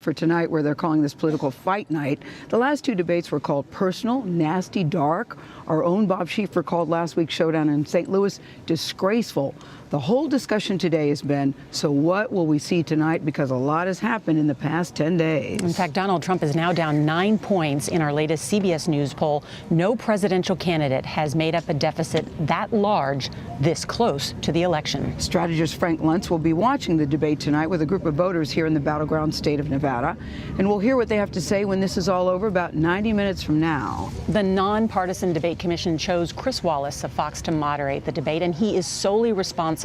For tonight, where they're calling this political fight night. The last two debates were called personal, nasty, dark. Our own Bob Schieffer called last week's showdown in St. Louis disgraceful. The whole discussion today has been, so what will we see tonight? Because a lot has happened in the past 10 days. In fact, Donald Trump is now down 9 points in our latest CBS News poll. No presidential candidate has made up a deficit that large this close to the election. Strategist Frank Luntz will be watching the debate tonight with a group of voters here in the battleground state of Nevada. And we'll hear what they have to say when this is all over about 90 minutes from now. The Nonpartisan Debate Commission chose Chris Wallace of Fox to moderate the debate, and he is solely responsible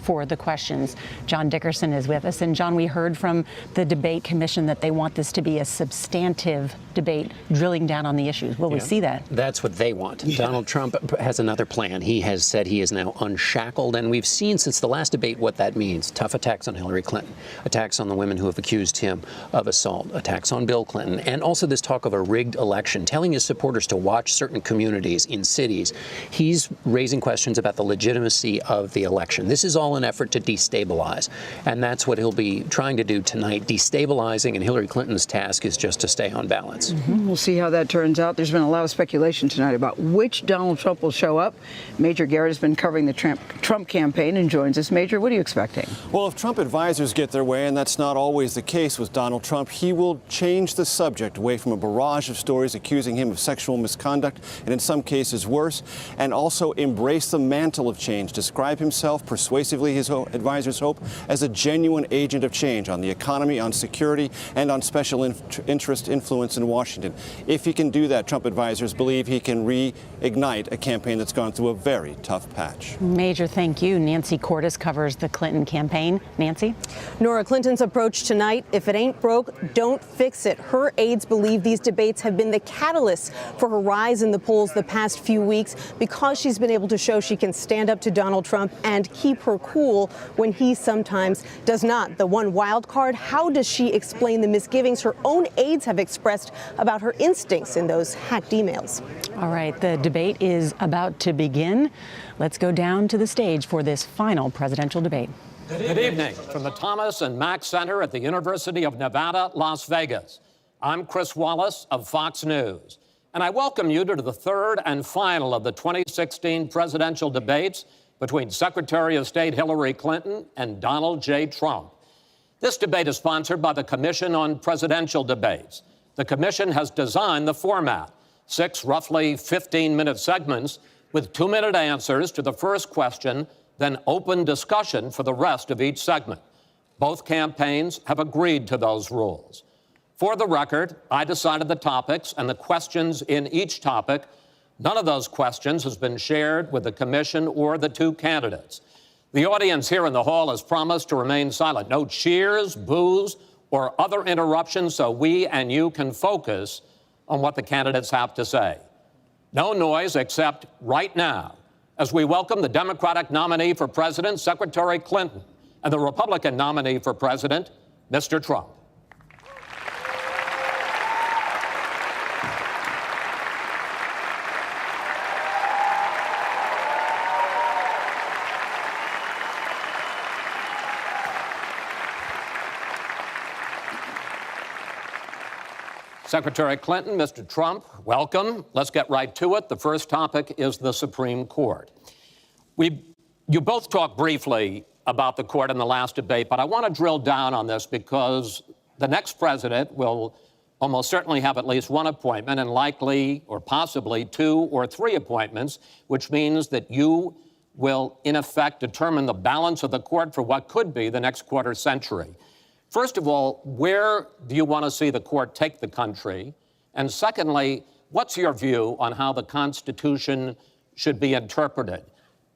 for the questions. John Dickerson is with us. And John, we heard from the Debate Commission that they want this to be a substantive debate, drilling down on the issues. Will we see that? That's what they want. Yeah. Donald Trump has another plan. He has said he is now unshackled, and we've seen since the last debate what that means. Tough attacks on Hillary Clinton, attacks on the women who have accused him of assault, attacks on Bill Clinton, and also this talk of a rigged election, telling his supporters to watch certain communities in cities. He's raising questions about the legitimacy of the election. This is all an effort to destabilize, and that's what he'll be trying to do tonight, destabilizing, and Hillary Clinton's task is just to stay on balance. We'll see how that turns out. There's been a lot of speculation tonight about which Donald Trump will show up. Major Garrett has been covering the Trump campaign and joins us. Major, what are you expecting? Well, if Trump advisors get their way, and that's not always the case with Donald Trump, he will change the subject away from a barrage of stories accusing him of sexual misconduct, and in some cases worse, and also embrace the mantle of change, describe himself persuasively, his advisors hope, as a genuine agent of change on the economy, on security, and on special interest influence in Washington. If he can do that, Trump advisors believe he can reignite a campaign that's gone through a very tough patch. Major, thank you. Nancy Cordes covers the Clinton campaign. Nancy? Nora, Clinton's approach tonight, if it ain't broke, don't fix it. Her aides believe these debates have been the catalyst for her rise in the polls the past few weeks because she's been able to show she can stand up to Donald Trump and keep her cool when he sometimes does not. The one wild card, how does she explain the misgivings her own aides have expressed about her instincts in those hacked emails? All right, the debate is about to begin. Let's go down to the stage for this final presidential debate. Good evening from the Thomas and Mack Center at the University of Nevada, Las Vegas. I'm Chris Wallace of Fox News, and I welcome you to the third and final of the 2016 presidential debates between Secretary of State Hillary Clinton and Donald J. Trump. This debate is sponsored by the Commission on Presidential Debates. The commission has designed the format, 6 roughly 15-minute segments with 2-minute answers to the first question, then open discussion for the rest of each segment. Both campaigns have agreed to those rules. For the record, I decided the topics and the questions in each topic. None of those questions has been shared with the commission or the two candidates. The audience here in the hall has promised to remain silent. No cheers, boos, or other interruptions so we and you can focus on what the candidates have to say. No noise except right now as we welcome the Democratic nominee for president, Secretary Clinton, and the Republican nominee for president, Mr. Trump. Secretary Clinton, Mr. Trump, welcome. Let's get right to it. The first topic is the Supreme Court. You both talked briefly about the court in the last debate, but I want to drill down on this because the next president will almost certainly have at least one appointment and likely or possibly 2 or 3 appointments, which means that you will, in effect, determine the balance of the court for what could be the next quarter century. First of all, where do you want to see the court take the country? And secondly, what's your view on how the Constitution should be interpreted?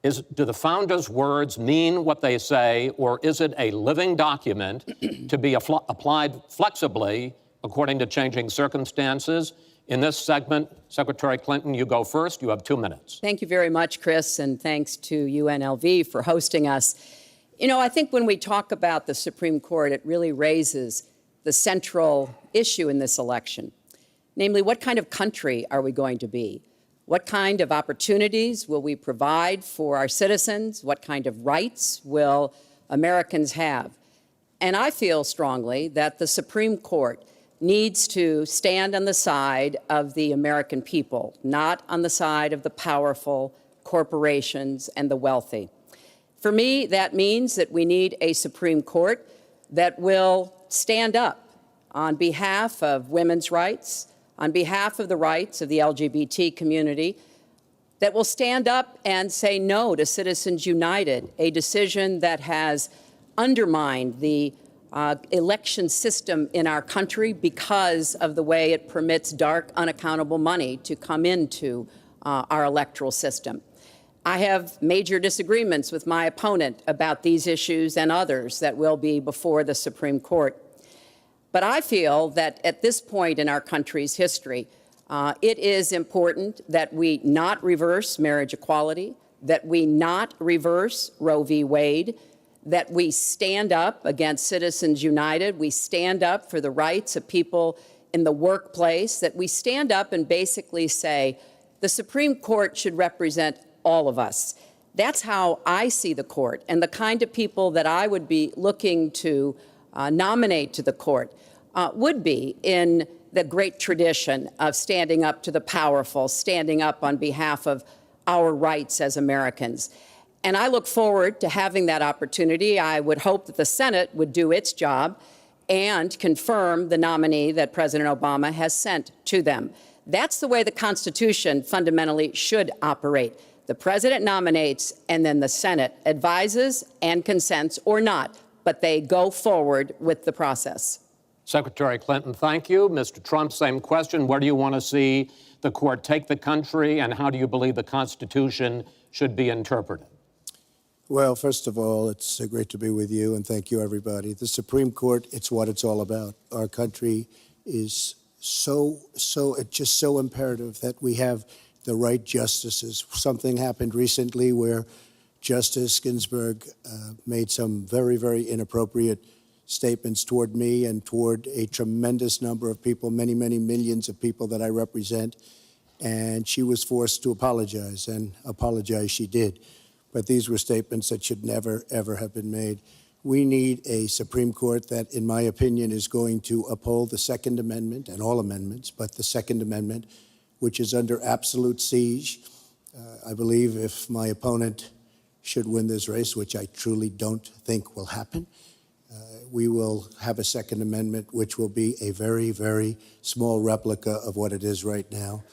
Do the founders' words mean what they say, or is it a living document to be applied flexibly according to changing circumstances? In this segment, Secretary Clinton, you go first. You have 2 minutes. Thank you very much, Chris, and thanks to UNLV for hosting us. You know, I think when we talk about the Supreme Court, it really raises the central issue in this election. Namely, what kind of country are we going to be? What kind of opportunities will we provide for our citizens? What kind of rights will Americans have? And I feel strongly that the Supreme Court needs to stand on the side of the American people, not on the side of the powerful, corporations, and the wealthy. For me, that means that we need a Supreme Court that will stand up on behalf of women's rights, on behalf of the rights of the LGBT community, that will stand up and say no to Citizens United, a decision that has undermined the election system in our country because of the way it permits dark, unaccountable money to come into our electoral system. I have major disagreements with my opponent about these issues and others that will be before the Supreme Court. But I feel that at this point in our country's history, it is important that we not reverse marriage equality, that we not reverse Roe v. Wade, that we stand up against Citizens United, we stand up for the rights of people in the workplace, that we stand up and basically say the Supreme Court should represent all of us. That's how I see the court, and the kind of people that I would be looking to nominate to the court would be in the great tradition of standing up to the powerful, standing up on behalf of our rights as Americans. And I look forward to having that opportunity. I would hope that the Senate would do its job and confirm the nominee that President Obama has sent to them. That's the way the Constitution fundamentally should operate. The president nominates, and then the Senate advises and consents or not, but they go forward with the process. Secretary Clinton, thank you. Mr. Trump, same question. Where do you want to see the court take the country, and how do you believe the Constitution should be interpreted? Well, first of all, it's great to be with you, and thank you, everybody. The Supreme Court, it's what it's all about. Our country is it's just so imperative that we have the right justices. Something happened recently where Justice Ginsburg made some very, very inappropriate statements toward me and toward a tremendous number of people, many, many millions of people that I represent. And she was forced to apologize, and apologize she did. But these were statements that should never, ever have been made. We need a Supreme Court that, in my opinion, is going to uphold the Second Amendment and all amendments, but the Second Amendment, which is under absolute siege. I believe if my opponent should win this race, which I truly don't think will happen, we will have a Second Amendment which will be a very, very small replica of what it is right now.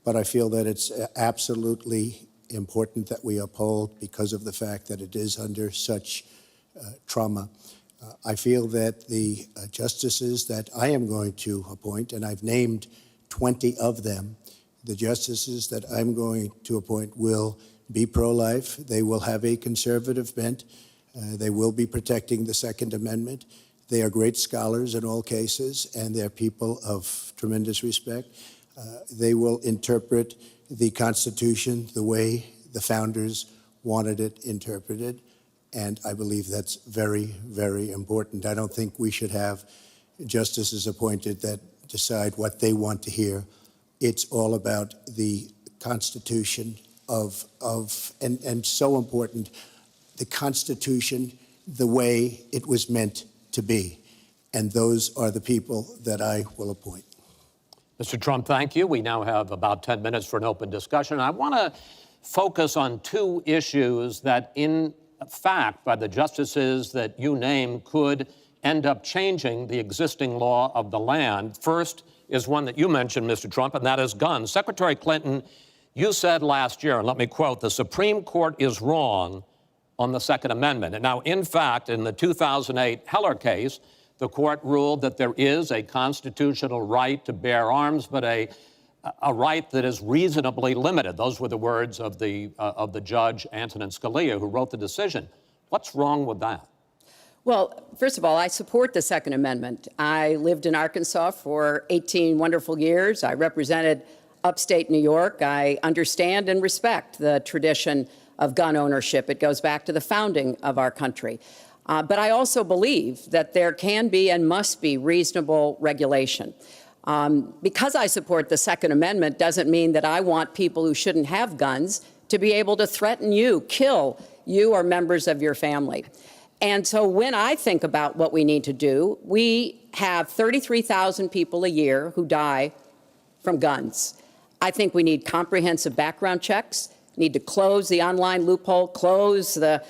But I feel that it's absolutely important that we uphold because of the fact that it is under such trauma. I feel that the justices that I am going to appoint, and I've named 20 of them, the justices that I'm going to appoint will be pro-life. They will have a conservative bent. They will be protecting the Second Amendment. They are great scholars in all cases, and they're people of tremendous respect. They will interpret the Constitution the way the founders wanted it interpreted, and I believe that's very, very important. I don't think we should have justices appointed that decide what they want to hear. It's all about the Constitution and so important, the Constitution the way it was meant to be. And those are the people that I will appoint. Mr. Trump, thank you. We now have about 10 minutes for an open discussion. I want to focus on two issues that, in fact, by the justices that you name, could end up changing the existing law of the land. First is one that you mentioned, Mr. Trump, and that is guns. Secretary Clinton, you said last year, and let me quote, the Supreme Court is wrong on the Second Amendment. And now, in fact, in the 2008 Heller case, the court ruled that there is a constitutional right to bear arms, but a right that is reasonably limited. Those were the words of the judge, Antonin Scalia, who wrote the decision. What's wrong with that? Well, first of all, I support the Second Amendment. I lived in Arkansas for 18 wonderful years. I represented upstate New York. I understand and respect the tradition of gun ownership. It goes back to the founding of our country. But I also believe that there can be and must be reasonable regulation. Because I support the Second Amendment doesn't mean that I want people who shouldn't have guns to be able to threaten you, kill you or members of your family. And so when I think about what we need to do, we have 33,000 people a year who die from guns. I think we need comprehensive background checks, need to close the online loophole, close the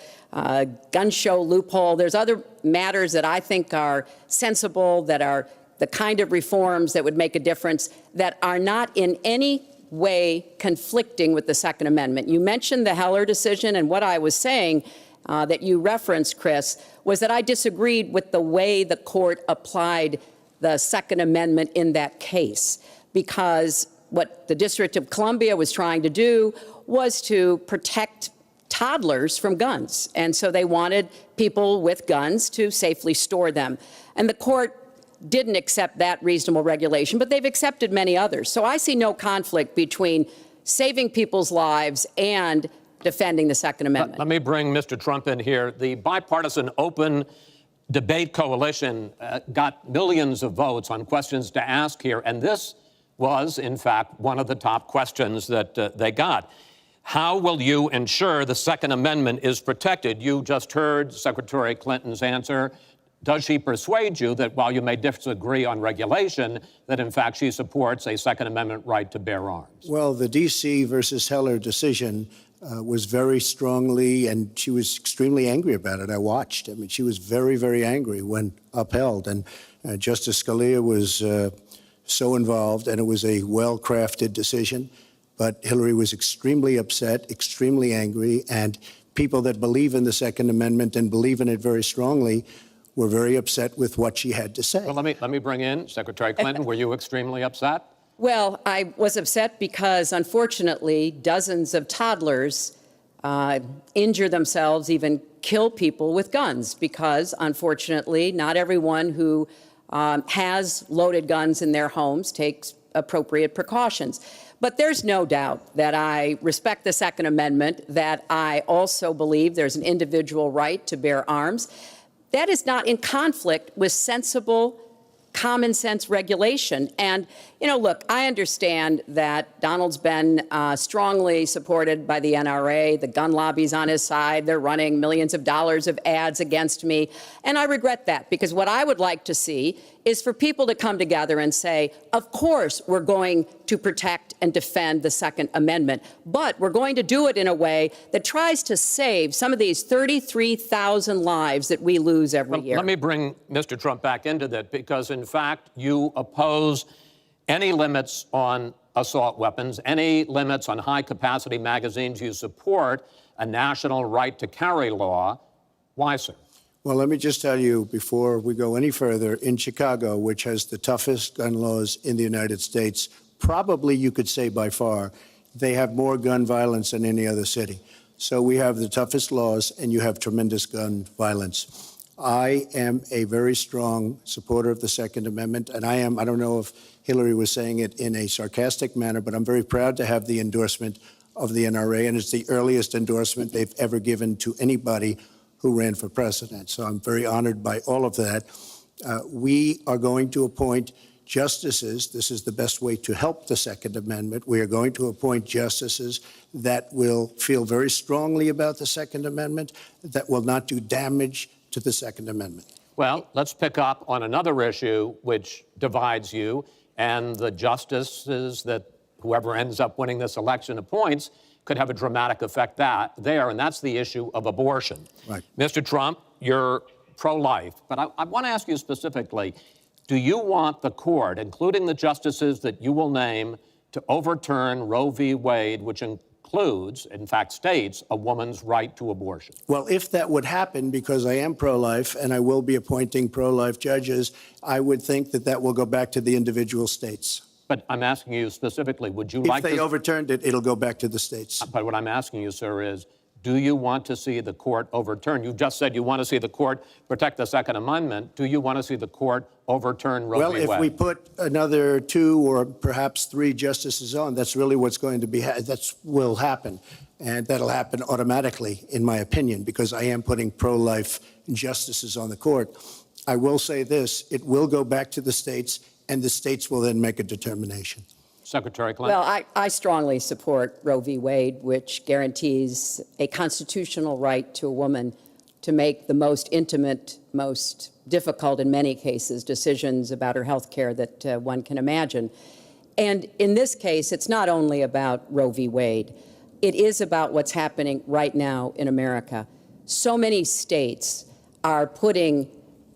gun show loophole. There's other matters that I think are sensible, that are the kind of reforms that would make a difference, that are not in any way conflicting with the Second Amendment. You mentioned the Heller decision, and what I was saying that you referenced, Chris, was that I disagreed with the way the court applied the Second Amendment in that case, because what the District of Columbia was trying to do was to protect toddlers from guns. And so they wanted people with guns to safely store them. And the court didn't accept that reasonable regulation, but they've accepted many others. So I see no conflict between saving people's lives and defending the Second Amendment. Let me bring Mr. Trump in here. The Bipartisan Open Debate Coalition got millions of votes on questions to ask here, and this was, in fact, one of the top questions that they got. How will you ensure the Second Amendment is protected? You just heard Secretary Clinton's answer. Does she persuade you that while you may disagree on regulation, that in fact she supports a Second Amendment right to bear arms? Well, the D.C. versus Heller decision was very strongly, and she was extremely angry about it. I watched. I mean, she was very, very angry when upheld. And Justice Scalia was so involved, and it was a well-crafted decision. But Hillary was extremely upset, extremely angry, and people that believe in the Second Amendment and believe in it very strongly were very upset with what she had to say. Well, let me bring in Secretary Clinton. Were you extremely upset? Well, I was upset because, unfortunately, dozens of toddlers injure themselves, even kill people with guns, because, unfortunately, not everyone who has loaded guns in their homes takes appropriate precautions. But there's no doubt that I respect the Second Amendment, that I also believe there's an individual right to bear arms. That is not in conflict with sensible, common sense regulation. And, you know, look, I understand that Donald's been strongly supported by the NRA. The gun lobby's on his side. They're running millions of dollars of ads against me. And I regret that, because what I would like to see is for people to come together and say, of course, we're going to protect and defend the Second Amendment, but we're going to do it in a way that tries to save some of these 33,000 lives that we lose every year. Let me bring Mr. Trump back into that, because, in fact, you oppose any limits on assault weapons, any limits on high-capacity magazines. You support a national right to carry law. Why, sir? Well, let me just tell you, before we go any further, in Chicago, which has the toughest gun laws in the United States, probably you could say by far, they have more gun violence than any other city. So we have the toughest laws, and you have tremendous gun violence. I am a very strong supporter of the Second Amendment, and I don't know if Hillary was saying it in a sarcastic manner, but I'm very proud to have the endorsement of the NRA, and it's the earliest endorsement they've ever given to anybody who ran for president. So I'm very honored by all of that. We are going to appoint justices. This is the best way to help the Second Amendment. We are going to appoint justices that will feel very strongly about the Second Amendment, that will not do damage to the Second Amendment. Well, let's pick up on another issue which divides you and the justices that whoever ends up winning this election appoints could have a dramatic effect there, and that's the issue of abortion. Right. Mr. Trump, you're pro-life, but I want to ask you specifically, do you want the court, including the justices that you will name, to overturn Roe v. Wade, which includes, in fact, states a woman's right to abortion? Well, if that would happen, because I am pro-life and I will be appointing pro-life judges, I would think that that will go back to the individual states. But I'm asking you specifically, would you like to... If they overturned it, it'll go back to the states. But what I'm asking you, sir, is do you want to see the court overturn? You just said you want to see the court protect the Second Amendment. Do you want to see the court overturn Roe v. Wade? Well, if we put another 2 or perhaps 3 justices on, that's really what's going to be, that will happen. And that'll happen automatically, in my opinion, because I am putting pro-life justices on the court. I will say this, it will go back to the states, and the states will then make a determination. Secretary Clinton. Well, I strongly support Roe v. Wade, which guarantees a constitutional right to a woman to make the most intimate, most difficult in many cases, decisions about her health care that one can imagine. And in this case, it's not only about Roe v. Wade. It is about what's happening right now in America. So many states are putting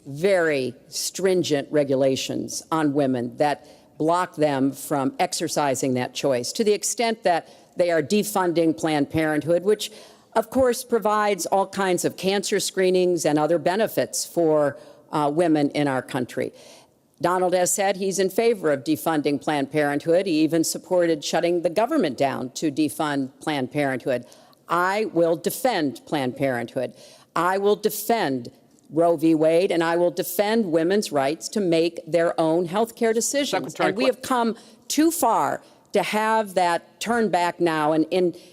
very stringent regulations on women that block them from exercising that choice, to the extent that they are defunding Planned Parenthood, which of course provides all kinds of cancer screenings and other benefits for women in our country. Donald has said he's in favor of defunding Planned Parenthood. He even supported shutting the government down to defund Planned Parenthood. I will defend Planned Parenthood. I will defend Roe v. Wade, and I will defend women's rights to make their own health care decisions. Secretary And we have come too far to have that turn back now. And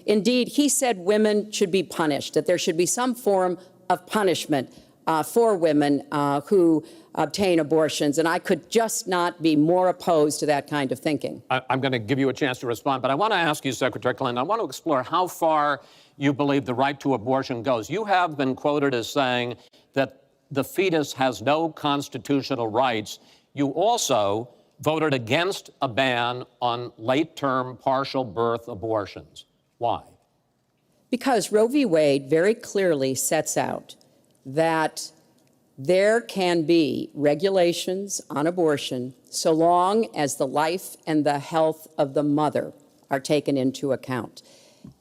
indeed, he said women should be punished, that there should be some form of punishment for women who obtain abortions. And I could just not be more opposed to that kind of thinking. I'm going to give you a chance to respond, but I want to ask you, Secretary Clinton, I want to explore how far you believe the right to abortion goes. You have been quoted as saying that the fetus has no constitutional rights. You also voted against a ban on late-term partial birth abortions. Why? Because Roe v. Wade very clearly sets out that there can be regulations on abortion so long as the life and the health of the mother are taken into account.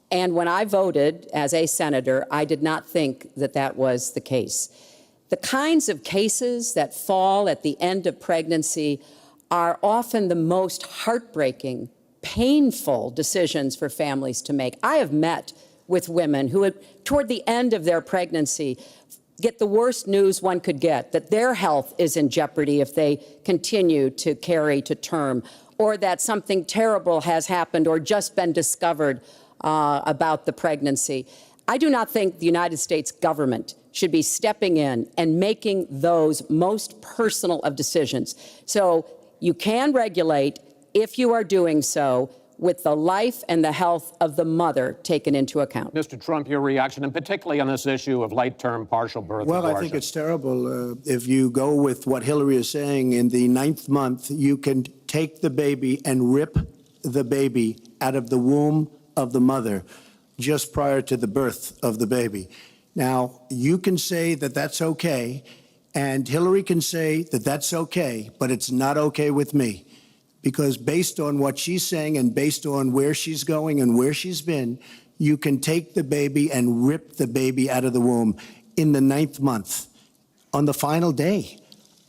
And when I voted as a senator, I did not think that that was the case. The kinds of cases that fall at the end of pregnancy are often the most heartbreaking, painful decisions for families to make. I have met with women who, toward the end of their pregnancy, get the worst news one could get, that their health is in jeopardy if they continue to carry to term, or that something terrible has happened or just been discovered about the pregnancy. I do not think the United States government should be stepping in and making those most personal of decisions. So you can regulate, if you are doing so, with the life and the health of the mother taken into account. Mr. Trump, your reaction, and particularly on this issue of late-term partial birth Well, abortion. I think it's terrible. If you go with what Hillary is saying, in the 9th month, you can take the baby and rip the baby out of the womb of the mother just prior to the birth of the baby. Now, you can say that that's okay, and Hillary can say that that's okay, but it's not okay with me. Because based on what she's saying and based on where she's going and where she's been, you can take the baby and rip the baby out of the womb in the 9th month on the final day.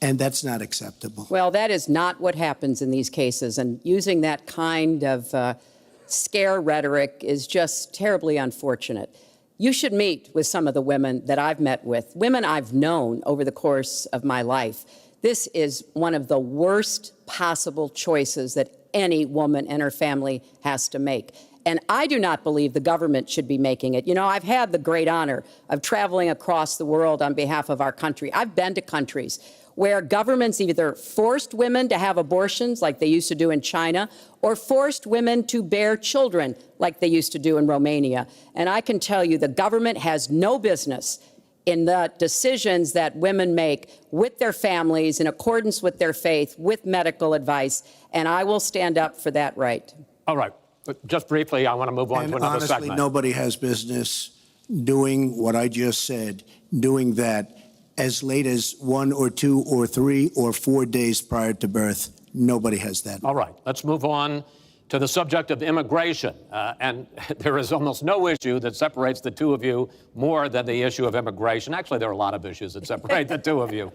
And that's not acceptable. Well, that is not what happens in these cases. And using that kind of scare rhetoric is just terribly unfortunate. You should meet with some of the women that I've met with, women I've known over the course of my life. This is one of the worst possible choices that any woman and her family has to make. And I do not believe the government should be making it. You know, I've had the great honor of traveling across the world on behalf of our country. I've been to countries where governments either forced women to have abortions like they used to do in China, or forced women to bear children like they used to do in Romania. And I can tell you the government has no business in the decisions that women make with their families in accordance with their faith, with medical advice, and I will stand up for that right. All right. But just briefly, I want to move on to another honestly, segment. Nobody has business doing what I just said, doing that as late as 1 or 2 or 3 or 4 days prior to birth. Nobody has that. All right. Let's move on to the subject of immigration. And there is almost no issue that separates the two of you more than the issue of immigration. Actually, there are a lot of issues that separate the two of you.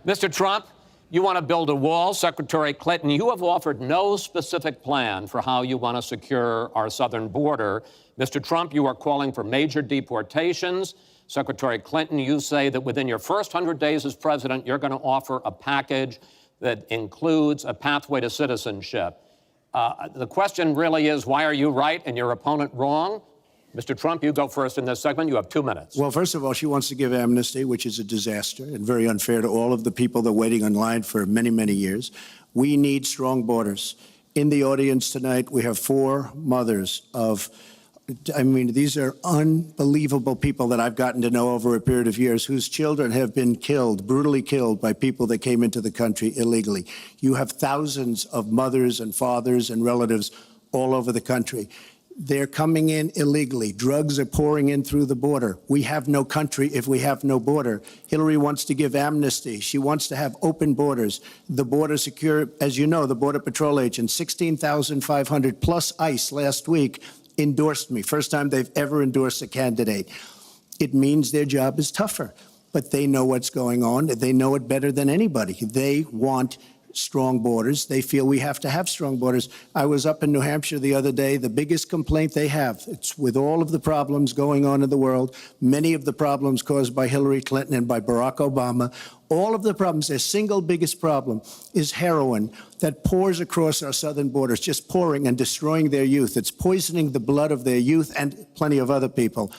Mr. Trump, you want to build a wall. Secretary Clinton, you have offered no specific plan for how you want to secure our southern border. Mr. Trump, you are calling for major deportations. Secretary Clinton, you say that within your first 100 days as president, you're going to offer a package that includes a pathway to citizenship. The question really is, why are you right and your opponent wrong? Mr. Trump, you go first in this segment. You have 2 minutes. Well, first of all, she wants to give amnesty, which is a disaster and very unfair to all of the people that are waiting in line for many, many years. We need strong borders. In the audience tonight, we have 4 mothers of I mean, these are unbelievable people that I've gotten to know over a period of years whose children have been killed, brutally killed by people that came into the country illegally. You have thousands of mothers and fathers and relatives all over the country. They're coming in illegally. Drugs are pouring in through the border. We have no country if we have no border. Hillary wants to give amnesty. She wants to have open borders. The border secure, as you know, the Border Patrol agents, 16,500 plus ICE last week endorsed me. First time they've ever endorsed a candidate. It means their job is tougher, but they know what's going on. They know it better than anybody. They want strong borders. They feel we have to have strong borders. I was up in New Hampshire the other day. The biggest complaint they have, it's with all of the problems going on in the world, many of the problems caused by Hillary Clinton and by Barack Obama, all of the problems, their single biggest problem is heroin that pours across our southern borders, just pouring and destroying their youth. It's poisoning the blood of their youth and plenty of other people.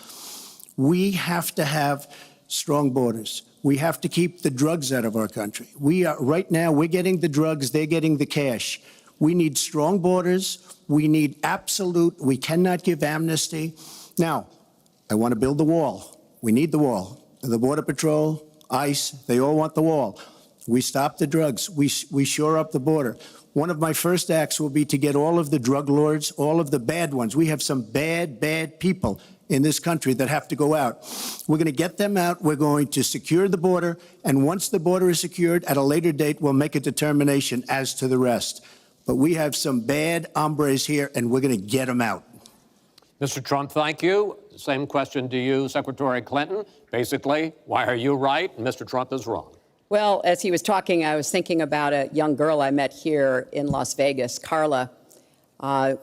We have to have strong borders. We have to keep the drugs out of our country. Right now, we're getting the drugs, they're getting the cash. We need strong borders. We need we cannot give amnesty. Now, I want to build the wall. We need the wall. The Border Patrol, ICE, they all want the wall. We stop the drugs. We shore up the border. One of my first acts will be to get all of the drug lords, all of the bad ones. We have some bad people in this country that have to go out. We're going to get them out. We're going to secure the border. And once the border is secured, at a later date, we'll make a determination as to the rest. But we have some bad hombres here, and we're going to get them out. Mr. Trump, thank you. Same question to you, Secretary Clinton. Basically, why are you right and Mr. Trump is wrong? Well, as he was talking, I was thinking about a young girl I met here in Las Vegas, Carla,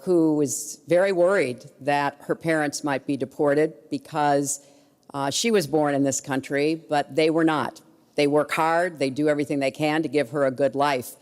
who was very worried that her parents might be deported because she was born in this country, but they were not. They work hard. They do everything they can to give her a good life.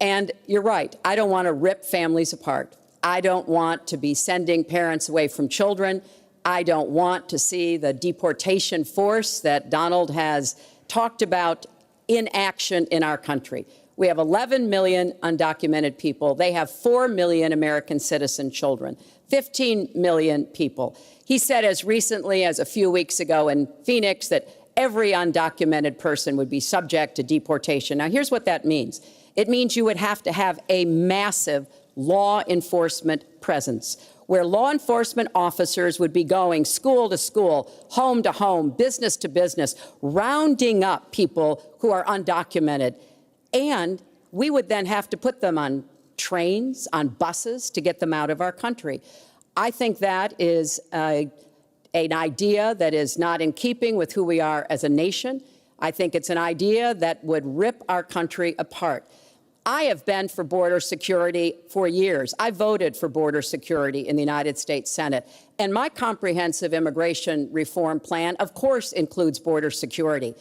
And you're right. I don't want to rip families apart. I don't want to be sending parents away from children. I don't want to see the deportation force that Donald has talked about in action in our country. We have 11 million undocumented people. They have 4 million American citizen children, 15 million people. He said as recently as a few weeks ago in Phoenix that every undocumented person would be subject to deportation. Now, here's what that means. It means you would have to have a massive law enforcement presence, where law enforcement officers would be going school to school, home to home, business to business, rounding up people who are undocumented. And we would then have to put them on trains, on buses to get them out of our country. I think that is an idea that is not in keeping with who we are as a nation. I think it's an idea that would rip our country apart. I have been for border security for years. I voted for border security in the United States Senate. And my comprehensive immigration reform plan, of course, includes border security.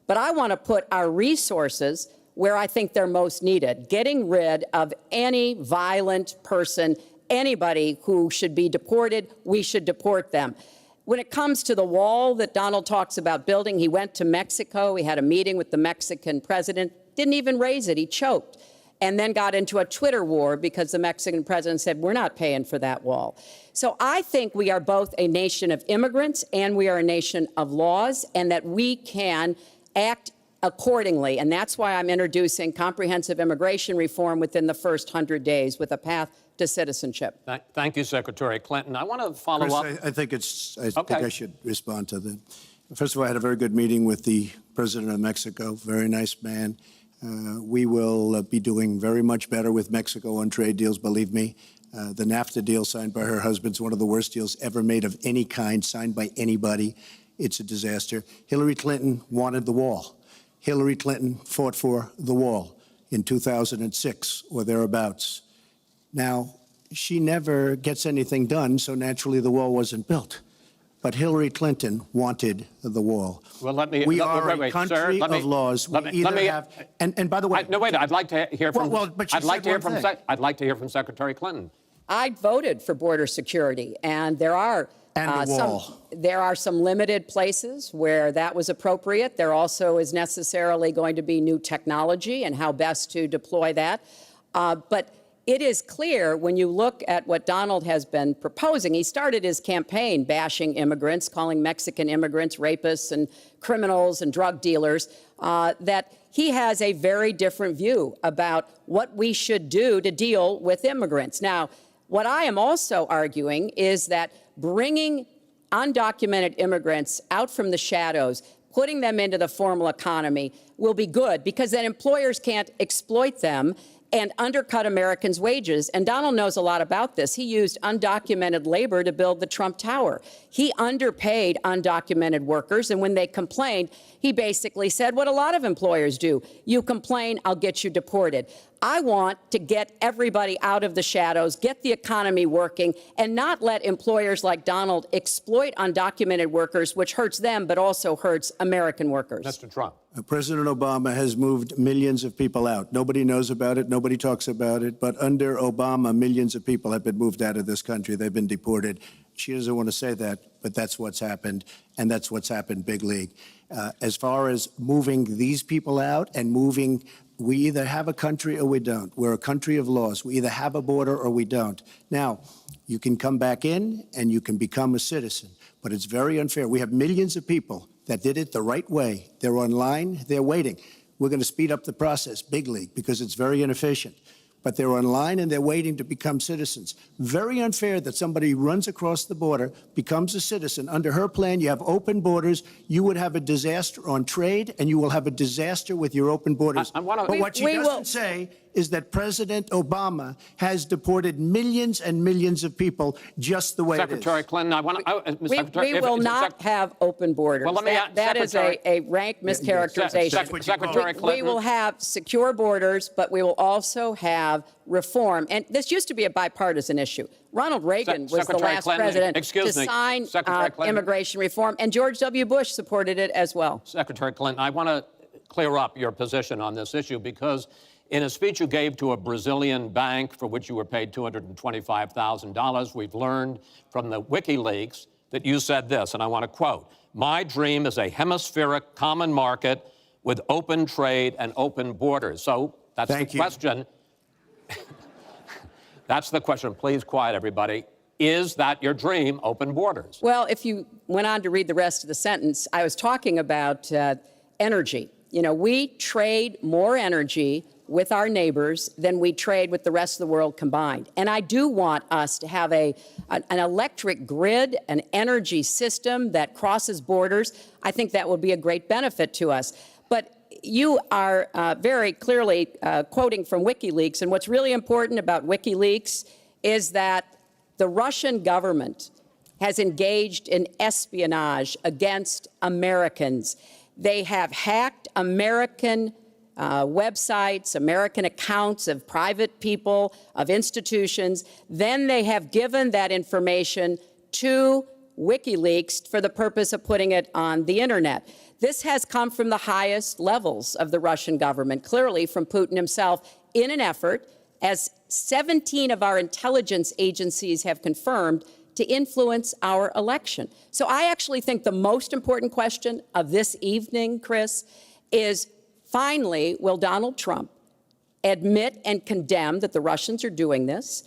But I want to put our resources where I think they're most needed, getting rid of any violent person, anybody who should be deported, we should deport them. When it comes to the wall that Donald talks about building, he went to Mexico. He had a meeting with the Mexican president, didn't even raise it. He choked. And then got into a Twitter war because the Mexican president said, we're not paying for that wall. So I think we are both a nation of immigrants and we are a nation of laws, and that we can act accordingly. And that's why I'm introducing comprehensive immigration reform within the first 100 days with a path to citizenship. Thank you, Secretary Clinton. I want to follow up. I think I should respond to that. First of all, I had a very good meeting with the president of Mexico, very nice man. We will be doing very much better with Mexico on trade deals, believe me. The NAFTA deal signed by her husband is one of the worst deals ever made of any kind, signed by anybody. It's a disaster. Hillary Clinton wanted the wall. Hillary Clinton fought for the wall in 2006 or thereabouts. Now, she never gets anything done, so naturally the wall wasn't built. But Hillary Clinton wanted the wall. Well, let me. We are a country of laws. And by the way, no, wait. I'd like to hear from. I'd like to hear from Secretary Clinton. I voted for border security, and there are some limited places where that was appropriate. There also is necessarily going to be new technology and how best to deploy that. But it is clear when you look at what Donald has been proposing. He started his campaign bashing immigrants, calling Mexican immigrants rapists and criminals and drug dealers, that he has a very different view about what we should do to deal with immigrants. Now, what I am also arguing is that bringing undocumented immigrants out from the shadows, putting them into the formal economy will be good, because then employers can't exploit them and undercut Americans' wages. And Donald knows a lot about this. He used undocumented labor to build the Trump Tower. He underpaid undocumented workers, and when they complained, he basically said what a lot of employers do: you complain, I'll get you deported. I want to get everybody out of the shadows, get the economy working, and not let employers like Donald exploit undocumented workers, which hurts them but also hurts American workers. Mr. Trump. President Obama has moved millions of people out. Nobody knows about it. Nobody talks about it. But under Obama, millions of people have been moved out of this country. They've been deported. She doesn't want to say that, but that's what's happened, and that's what's happened big league. As far as moving these people out and moving, we either have a country or we don't. We're a country of laws. We either have a border or we don't. Now, you can come back in and you can become a citizen, but it's very unfair. We have millions of people that did it the right way. They're online, they're waiting. We're going to speed up the process, big league, because it's very inefficient. But they're online and they're waiting to become citizens. Very unfair that somebody runs across the border, becomes a citizen. Under her plan, you have open borders. You would have a disaster on trade, and you will have a disaster with your open borders. But what she doesn't say is that President Obama has deported millions and millions of people just the way Secretary it is. Clinton, I want to... We will not have open borders. Well, let me that is a rank mischaracterization. Secretary Clinton. We will have secure borders, but we will also have reform. And this used to be a bipartisan issue. Ronald Reagan was Secretary the last Clinton, president excuse to me, sign Secretary Clinton. immigration reform, and George W. Bush supported it as well. Secretary Clinton, I want to clear up your position on this issue, because in a speech you gave to a Brazilian bank for which you were paid $225,000, we've learned from the WikiLeaks that you said this, and I want to quote: "My dream is a hemispheric common market with open trade and open borders." So that's the question. That's the question. Please quiet, everybody. Is that your dream, open borders? Well, if you went on to read the rest of the sentence, I was talking about energy. You know, we trade more energy with our neighbors than we trade with the rest of the world combined. And I do want us to have an electric grid, an energy system that crosses borders. I think that would be a great benefit to us. But you are very clearly quoting from WikiLeaks. And what's really important about WikiLeaks is that the Russian government has engaged in espionage against Americans. They have hacked American websites, American accounts of private people, of institutions. Then they have given that information to WikiLeaks for the purpose of putting it on the internet. This has come from the highest levels of the Russian government, clearly from Putin himself, in an effort, as 17 of our intelligence agencies have confirmed, to influence our election. So I actually think the most important question of this evening, Chris, is finally, will Donald Trump admit and condemn that the Russians are doing this,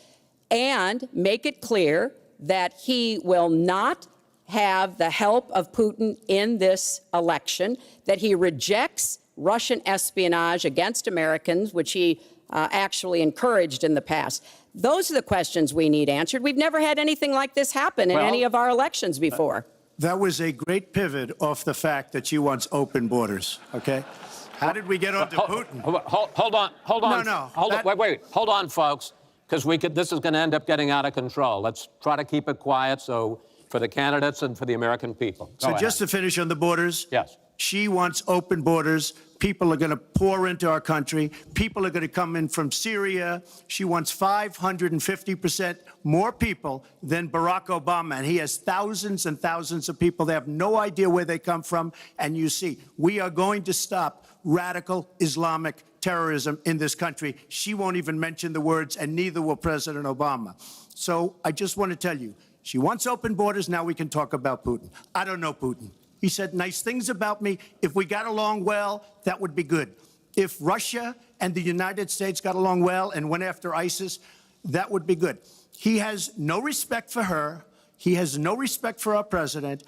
and make it clear that he will not have the help of Putin in this election, that he rejects Russian espionage against Americans, which he actually encouraged in the past. Those are the questions we need answered. We've never had anything like this happen in any of our elections before. That was a great pivot off the fact that she wants open borders, okay? How did we get on to Putin? Hold on. No. Hold on, folks, because this is going to end up getting out of control. Let's try to keep it quiet for the candidates and for the American people. Go ahead. Just to finish on the borders. Yes. She wants open borders. People are going to pour into our country. People are going to come in from Syria. She wants 550% more people than Barack Obama. And he has thousands and thousands of people. They have no idea where they come from. And you see, we are going to stop radical Islamic terrorism in this country. She won't even mention the words, and neither will President Obama. So I just want to tell you, she wants open borders. Now we can talk about Putin. I don't know Putin. He said nice things about me. If we got along well, that would be good. If Russia and the United States got along well and went after ISIS, that would be good. He has no respect for her. He has no respect for our president.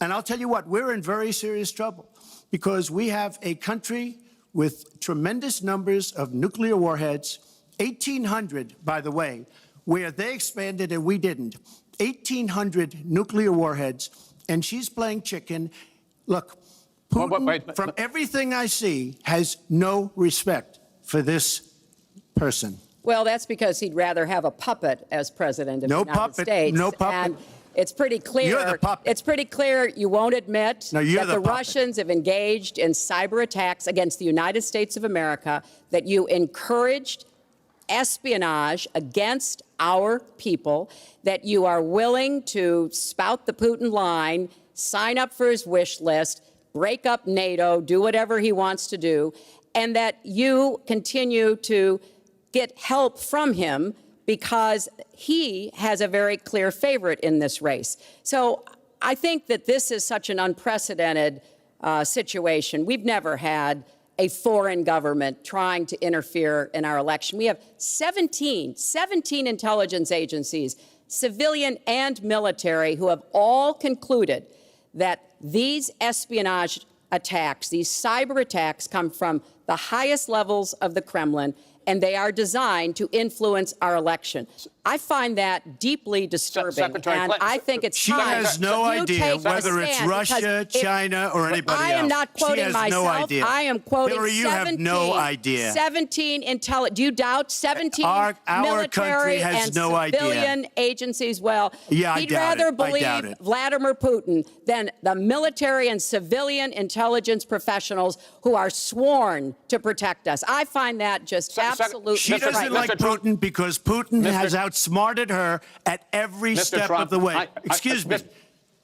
And I'll tell you what, we're in very serious trouble because we have a country with tremendous numbers of nuclear warheads, 1,800, by the way, where they expanded and we didn't. 1,800 nuclear warheads, and she's playing chicken. Look, Putin, from everything I see, has no respect for this person. Well, that's because he'd rather have a puppet as president of the United States. No puppet. And it's pretty clear. You're the puppet. It's pretty clear you won't admit No, you're that the the puppet. Russians have engaged in cyber attacks against the United States of America, that you encouraged espionage against our people, that you are willing to spout the Putin line, sign up for his wish list, break up NATO, do whatever he wants to do, and that you continue to get help from him because he has a very clear favorite in this race. So I think that this is such an unprecedented situation. We've never had a foreign government trying to interfere in our election. We have 17 intelligence agencies, civilian and military, who have all concluded that these espionage attacks, these cyber attacks, come from the highest levels of the Kremlin, and they are designed to influence our election. I find that deeply disturbing, Secretary and Clinton, I think it's She time has no you idea take a whether it's stand, Russia, because if- China, or anybody else. I am not quoting She has myself. no idea. I am quoting Hillary, you 17. have no idea. 17 do you doubt 17 Our military country has and no idea. civilian agencies? Well, Yeah, I he'd doubt rather it. I doubt believe it. Vladimir Putin than the military and civilian intelligence professionals who are sworn to protect us. I find that just absolutely She doesn't frightening. like Mr. Trump- Putin because Putin Mr. has outsmarted her at every Mr. step Trump, of the way. I- Excuse me.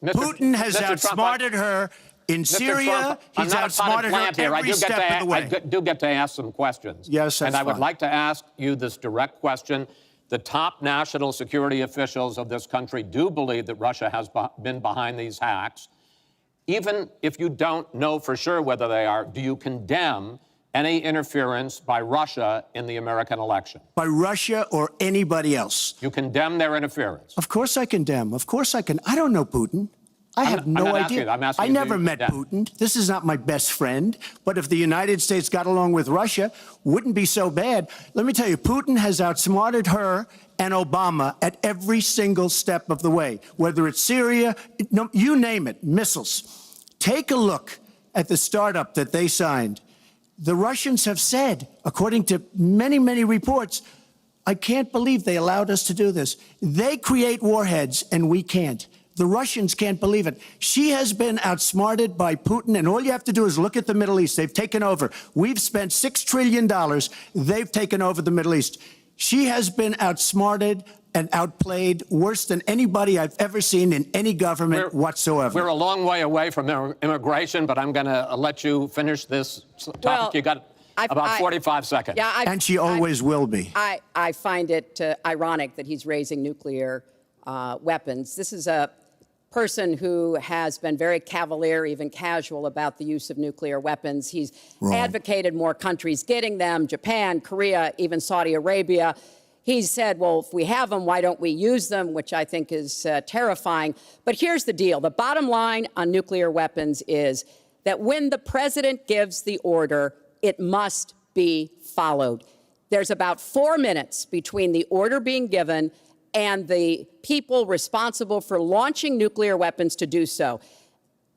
Mr. Putin has Mr. Trump, outsmarted her in Mr. Syria. Trump, I'm He's not a potted outsmarted her plant here. I every do get step to of the way. I do get to ask some questions. Yes, that's And I would fine. like to ask you this direct question. The top national security officials of this country do believe that Russia has been behind these hacks. Even if you don't know for sure whether they are, do you condemn any interference by Russia in the American election? By Russia or anybody else. You condemn their interference? Of course I condemn. Of course I can. I don't know Putin. I have I'm no not idea. asking you. I'm asking I you, do never you met condemn? Putin. This is not my best friend. But if the United States got along with Russia, wouldn't be so bad. Let me tell you, Putin has outsmarted her and Obama at every single step of the way, whether it's Syria, you name it, missiles. Take a look at the startup that they signed. The Russians have said, according to many, many reports, I can't believe they allowed us to do this. They create warheads and we can't. The Russians can't believe it. She has been outsmarted by Putin, and all you have to do is look at the Middle East. They've taken over. We've spent $6 trillion. They've taken over the Middle East. She has been outsmarted and outplayed worse than anybody I've ever seen in any government whatsoever. We're a long way away from immigration, but I'm going to let you finish this topic. Well, You got about 45 seconds. Yeah, and she always will be. I find it ironic that he's raising nuclear weapons. This is a person who has been very cavalier, even casual, about the use of nuclear weapons. He's advocated more countries getting them, Japan, Korea, even Saudi Arabia. He said, well, if we have them, why don't we use them, which I think is terrifying. But here's the deal. The bottom line on nuclear weapons is that when the president gives the order, it must be followed. There's about 4 minutes between the order being given and the people responsible for launching nuclear weapons to do so.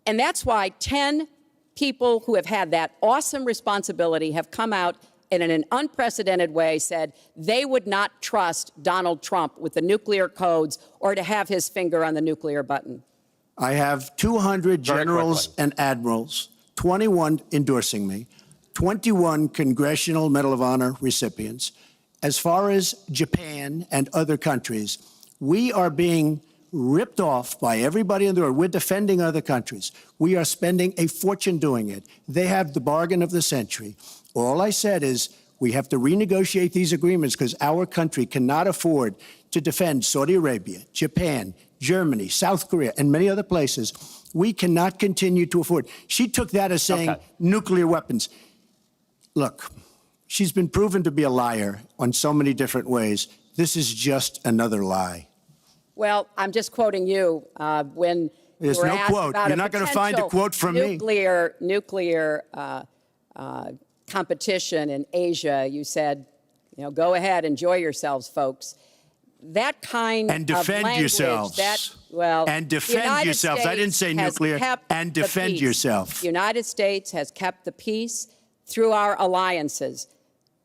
And that's why 10 people who have had that awesome responsibility have come out and in an unprecedented way said they would not trust Donald Trump with the nuclear codes or to have his finger on the nuclear button. I have 200 generals and admirals, 21 endorsing me, 21 Congressional Medal of Honor recipients. As far as Japan and other countries, we are being ripped off by everybody in the world. We're defending other countries. We are spending a fortune doing it. They have the bargain of the century. All I said is we have to renegotiate these agreements because our country cannot afford to defend Saudi Arabia, Japan, Germany, South Korea, and many other places. We cannot continue to afford. She took that as saying nuclear weapons. Look, she's been proven to be a liar on so many different ways. This is just another lie. Well, I'm just quoting you when There's you were no asked quote. about You're not going to find a quote from me. nuclear competition in Asia. You said, go ahead, enjoy yourselves, folks. That kind And of defend language, yourselves. the And defend United yourselves. I didn't say States has nuclear. kept And the defend peace. yourself. The United States has kept the peace through our alliances.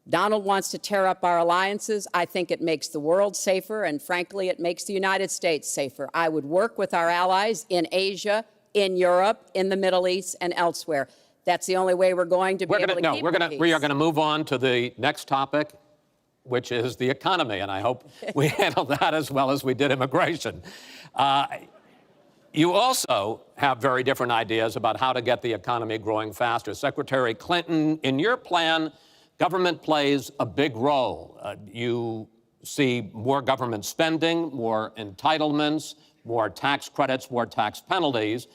Donald wants to tear up our alliances. I think it makes the world safer, and frankly, it makes the United States safer. I would work with our allies in Asia, in Europe, in the Middle East, and elsewhere. That's the only way we're going to be able to keep the peace. We are going to move on to the next topic, which is the economy, and I hope we handle that as well as we did immigration. You also have very different ideas about how to get the economy growing faster. Secretary Clinton, in your plan, government plays a big role. You see more government spending, more entitlements, more tax credits, more tax penalties.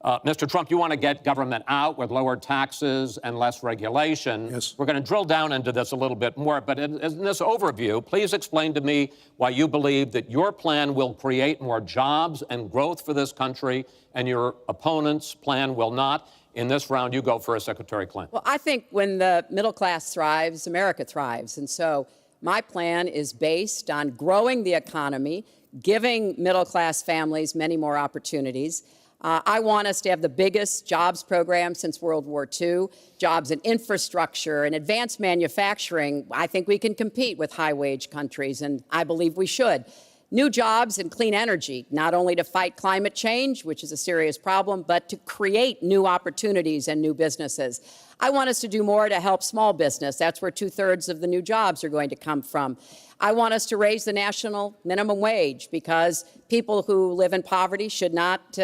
Mr. Trump, you want to get government out with lower taxes and less regulation. Yes. We're going to drill down into this a little bit more, but in this overview, please explain to me why you believe that your plan will create more jobs and growth for this country and your opponent's plan will not. In this round, you go first, Secretary Clinton. Well, I think when the middle class thrives, America thrives. And so my plan is based on growing the economy, giving middle class families many more opportunities. I want us to have the biggest jobs program since World War II, jobs in infrastructure and advanced manufacturing. I think we can compete with high-wage countries, and I believe we should. New jobs in clean energy, not only to fight climate change, which is a serious problem, but to create new opportunities and new businesses. I want us to do more to help small business. That's where 2/3 of the new jobs are going to come from. I want us to raise the national minimum wage because people who live in poverty should not,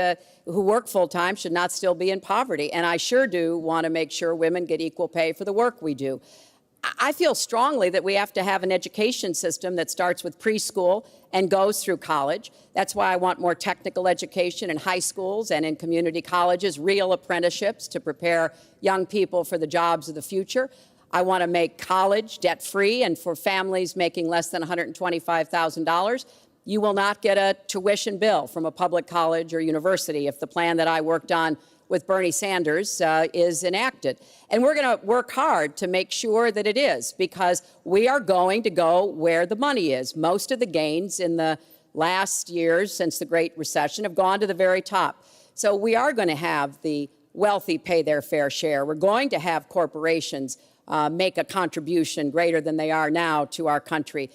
who work full-time should not still be in poverty. And I sure do want to make sure women get equal pay for the work we do. I feel strongly that we have to have an education system that starts with preschool and goes through college. That's why I want more technical education in high schools and in community colleges, real apprenticeships to prepare young people for the jobs of the future. I want to make college debt-free, and for families making less than $125,000, you will not get a tuition bill from a public college or university if the plan that I worked on with Bernie Sanders is enacted. And we're going to work hard to make sure that it is, because we are going to go where the money is. Most of the gains in the last years since the Great Recession have gone to the very top. So we are going to have the wealthy pay their fair share. We're going to have corporations make a contribution greater than they are now to our country.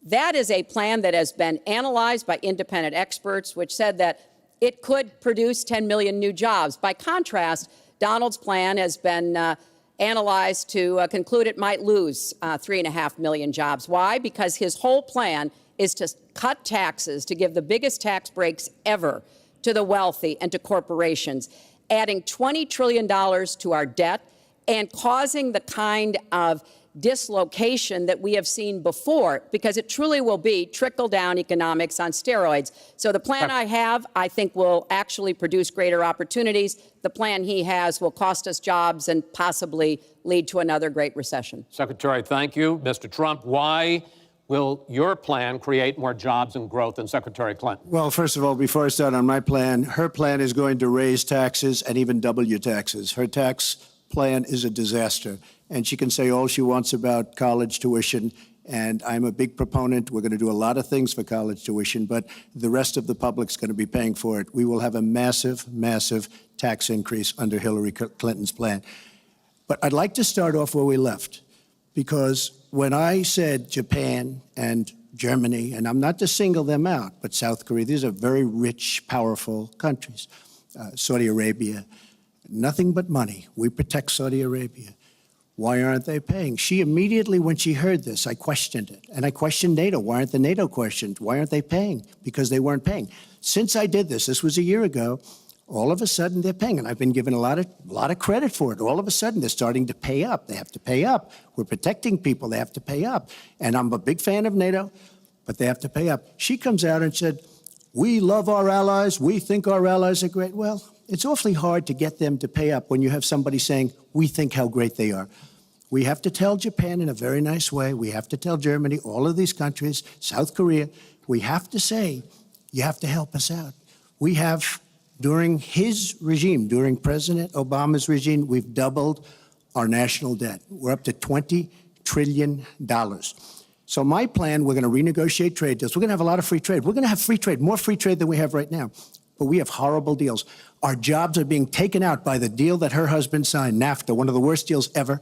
That is a plan that has been analyzed by independent experts, which said that it could produce 10 million new jobs. By contrast, Donald's plan has been analyzed to conclude it might lose 3.5 million jobs. Why? Because his whole plan is to cut taxes, to give the biggest tax breaks ever to the wealthy and to corporations, adding $20 trillion to our debt and causing the kind of dislocation that we have seen before, because it truly will be trickle-down economics on steroids. So the plan I have, I think, will actually produce greater opportunities. The plan he has will cost us jobs and possibly lead to another great recession. Secretary, thank you. Mr. Trump, why will your plan create more jobs and growth than Secretary Clinton? Well, first of all, before I start on my plan, her plan is going to raise taxes and even double your taxes. Her tax plan is a disaster. And she can say all she wants about college tuition, and I'm a big proponent. We're going to do a lot of things for college tuition, but the rest of the public's going to be paying for it. We will have a massive, massive tax increase under Hillary Clinton's plan. But I'd like to start off where we left, because when I said Japan and Germany, and I'm not to single them out, but South Korea, these are very rich, powerful countries. Saudi Arabia, nothing but money. We protect Saudi Arabia. Why aren't they paying? She immediately, when she heard this, I questioned it. And I questioned NATO. Why aren't the NATO questioned? Why aren't they paying? Because they weren't paying. Since I did this was a year ago, all of a sudden they're paying. And I've been given a lot of credit for it. All of a sudden they're starting to pay up. They have to pay up. We're protecting people. They have to pay up. And I'm a big fan of NATO, but they have to pay up. She comes out and said, we love our allies. We think our allies are great. Well, it's awfully hard to get them to pay up when you have somebody saying, we think how great they are. We have to tell Japan in a very nice way. We have to tell Germany, all of these countries, South Korea, we have to say, you have to help us out. We have, during his regime, during President Obama's regime, we've doubled our national debt. We're up to $20 trillion. So my plan, we're going to renegotiate trade deals. We're going to have a lot of free trade. We're going to have free trade, more free trade than we have right now. But we have horrible deals. Our jobs are being taken out by the deal that her husband signed, NAFTA, one of the worst deals ever.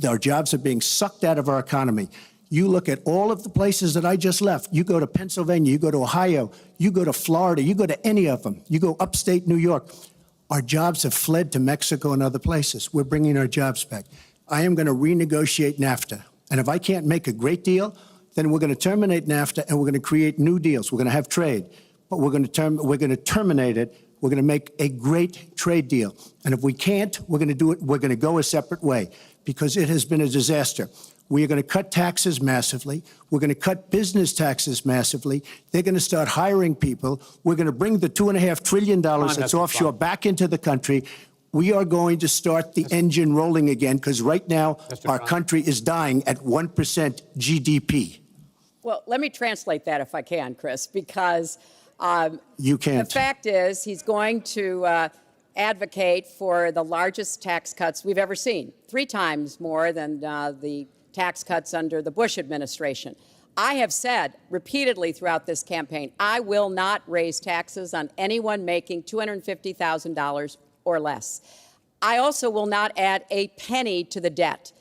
Our jobs are being sucked out of our economy. You look at all of the places that I just left. You go to Pennsylvania, you go to Ohio, you go to Florida, you go to any of them. You go upstate New York. Our jobs have fled to Mexico and other places. We're bringing our jobs back. I am going to renegotiate NAFTA. And if I can't make a great deal, then we're going to terminate NAFTA and we're going to create new deals. We're going to have trade, but we're going to terminate it. We're going to make a great trade deal. And if we can't, we're going to do it. We're going to go a separate way because it has been a disaster. We are going to cut taxes massively. We're going to cut business taxes massively. They're going to start hiring people. We're going to bring the $2.5 trillion that's offshore back into the country. We are going to start the engine rolling again because right now our country is dying at 1% GDP. Well, let me translate that if I can, Chris, because you can't. The fact is he's going to advocate for the largest tax cuts we've ever seen, 3 times more than the tax cuts under the Bush administration. I have said repeatedly throughout this campaign, I will not raise taxes on anyone making $250,000 or less. I also will not add a penny to the debt.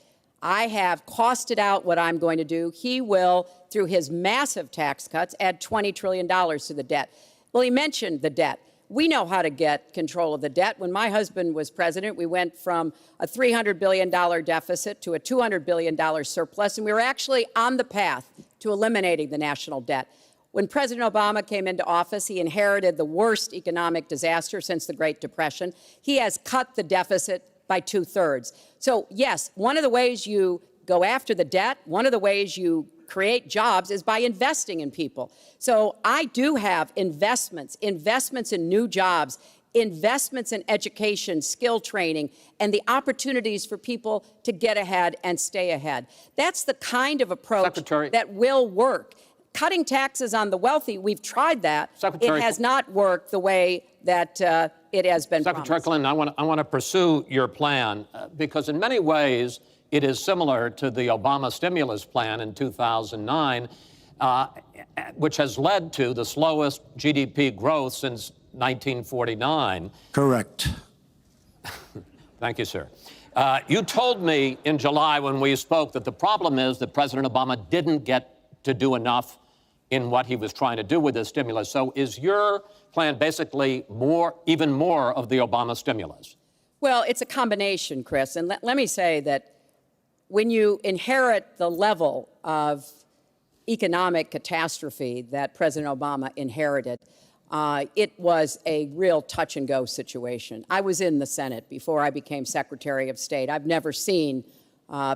I have costed out what I'm going to do. He will, through his massive tax cuts, add $20 trillion to the debt. Well, he mentioned the debt. We know how to get control of the debt. When my husband was president, we went from a $300 billion deficit to a $200 billion surplus, and we were actually on the path to eliminating the national debt. When President Obama came into office, he inherited the worst economic disaster since the Great Depression. He has cut the deficit by 2/3. So, yes, one of the ways you go after the debt, one of the ways you create jobs is by investing in people. So I do have investments in new jobs, investments in education, skill training, and the opportunities for people to get ahead and stay ahead. That's the kind of approach that will work. Cutting taxes on the wealthy, we've tried that. It has not worked the way that it has been promised. Secretary Clinton, I want to pursue your plan because in many ways it is similar to the Obama stimulus plan in 2009, which has led to the slowest GDP growth since 1949. Correct. Thank you, sir. You told me in July when we spoke that the problem is that President Obama didn't get to do enough in what he was trying to do with this stimulus. So is your plan basically even more of the Obama stimulus? Well, it's a combination, Chris. And let me say that when you inherit the level of economic catastrophe that President Obama inherited, it was a real touch-and-go situation. I was in the Senate before I became Secretary of State. I've never seen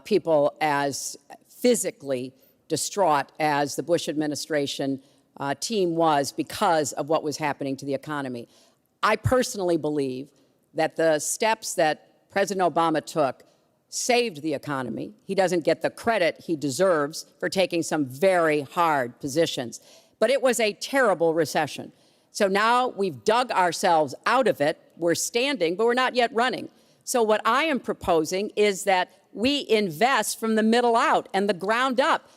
people as physically distraught as the Bush administration team was because of what was happening to the economy. I personally believe that the steps that President Obama took saved the economy. He doesn't get the credit he deserves for taking some very hard positions. But it was a terrible recession. So now we've dug ourselves out of it. We're standing, but we're not yet running. So what I am proposing is that we invest from the middle out and the ground up,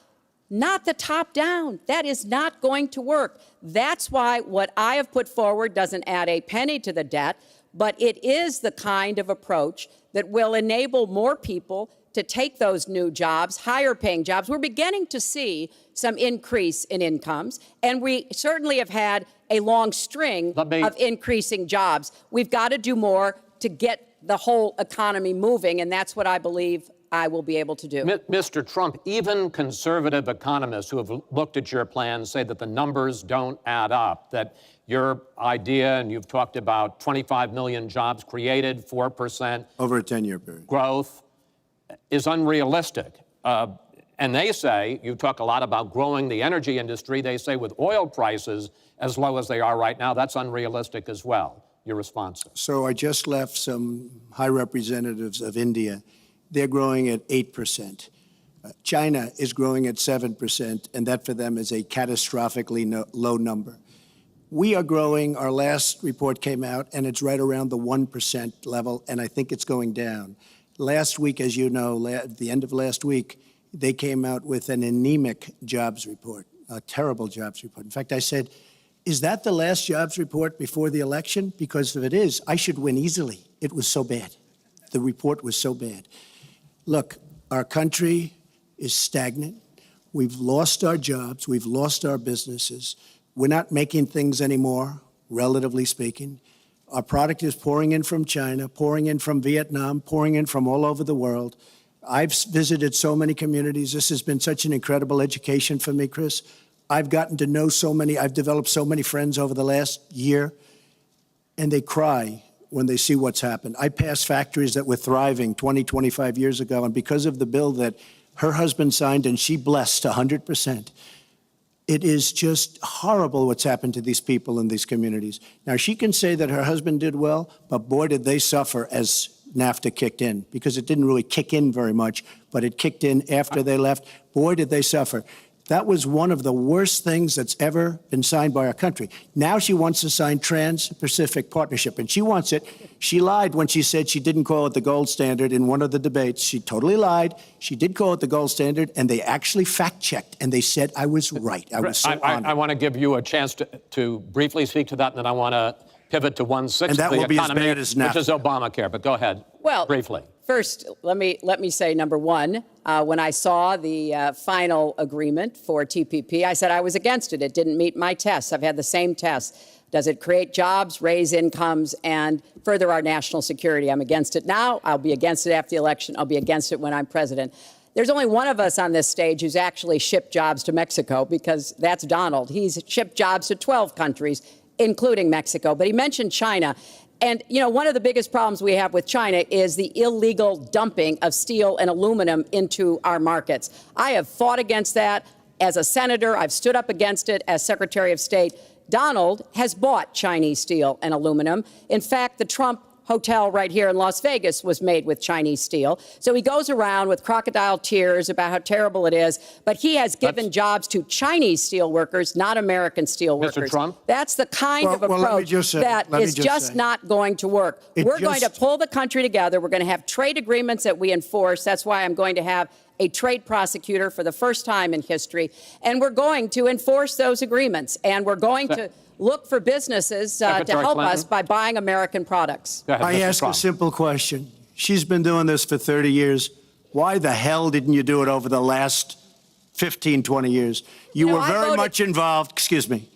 not the top down. That is not going to work. That's why what I have put forward doesn't add a penny to the debt, but it is the kind of approach that will enable more people to take those new jobs, higher paying jobs. We're beginning to see some increase in incomes, and we certainly have had a long string of increasing jobs. We've got to do more to get the whole economy moving, and that's what I believe I will be able to do. Mr. Trump, even conservative economists who have looked at your plan say that the numbers don't add up, that your idea, and you've talked about 25 million jobs created, 4% over a 10-year period growth, is unrealistic. And they say, you talk a lot about growing the energy industry, they say with oil prices as low as they are right now, that's unrealistic as well. Your response? So I just left some high representatives of India. they're growing at 8%. China is growing at 7%, and that for them is a catastrophically low number. We are growing. Our last report came out, and it's right around the 1% level, and I think it's going down. Last week, as you know, at the end of last week, they came out with an anemic jobs report, a terrible jobs report. In fact, I said, is that the last jobs report before the election? Because if it is, I should win easily. It was so bad. The report was so bad. Look, our country is stagnant. We've lost our jobs. We've lost our businesses. We're not making things anymore, relatively speaking. Our product is pouring in from China, pouring in from Vietnam, pouring in from all over the world. I've visited so many communities. This has been such an incredible education for me, Chris. I've gotten to know so many. I've developed so many friends over the last year, and they cry when they see what's happened. I passed factories that were thriving 20, 25 years ago, and because of the bill that her husband signed and she blessed 100%, it is just horrible what's happened to these people in these communities. Now, she can say that her husband did well, but boy, did they suffer as NAFTA kicked in, because it didn't really kick in very much, but it kicked in after they left. Boy, did they suffer. That was one of the worst things that's ever been signed by our country. Now she wants to sign Trans-Pacific Partnership, and she wants it. She lied when she said she didn't call it the gold standard in one of the debates. She totally lied. She did call it the gold standard, and they actually fact-checked, and they said I was right. I was so honored. I want to give you a chance to briefly speak to that, and then I want to pivot to 1/6 and that of the will be economy, as bad as NAFTA. which is Obamacare. But go ahead, briefly. First, let me say, number one, when I saw the final agreement for TPP, I said I was against it. It didn't meet my tests. I've had the same tests. Does it create jobs, raise incomes, and further our national security? I'm against it now. I'll be against it after the election. I'll be against it when I'm president. There's only one of us on this stage who's actually shipped jobs to Mexico, because that's Donald. He's shipped jobs to 12 countries, including Mexico. But he mentioned China. And, you know, one of the biggest problems we have with China is the illegal dumping of steel and aluminum into our markets. I have fought against that as a senator. I've stood up against it as Secretary of State. Donald has bought Chinese steel and aluminum. In fact, the Trump hotel right here in Las Vegas was made with Chinese steel. So he goes around with crocodile tears about how terrible it is, but he has given jobs to Chinese steel workers, not American steel workers. Mr. Trump? That's the kind of approach that is just not going to work. We're going to pull the country together. We're going to have trade agreements that we enforce. That's why I'm going to have a trade prosecutor for the first time in history. And we're going to enforce those agreements. And we're going to look for businesses to help us by buying American products. Go ahead, I Mr. ask Trump. a simple question. She's been doing this for 30 years. Why the hell didn't you do it over the last 15, 20 years? You were very much involved. Excuse me,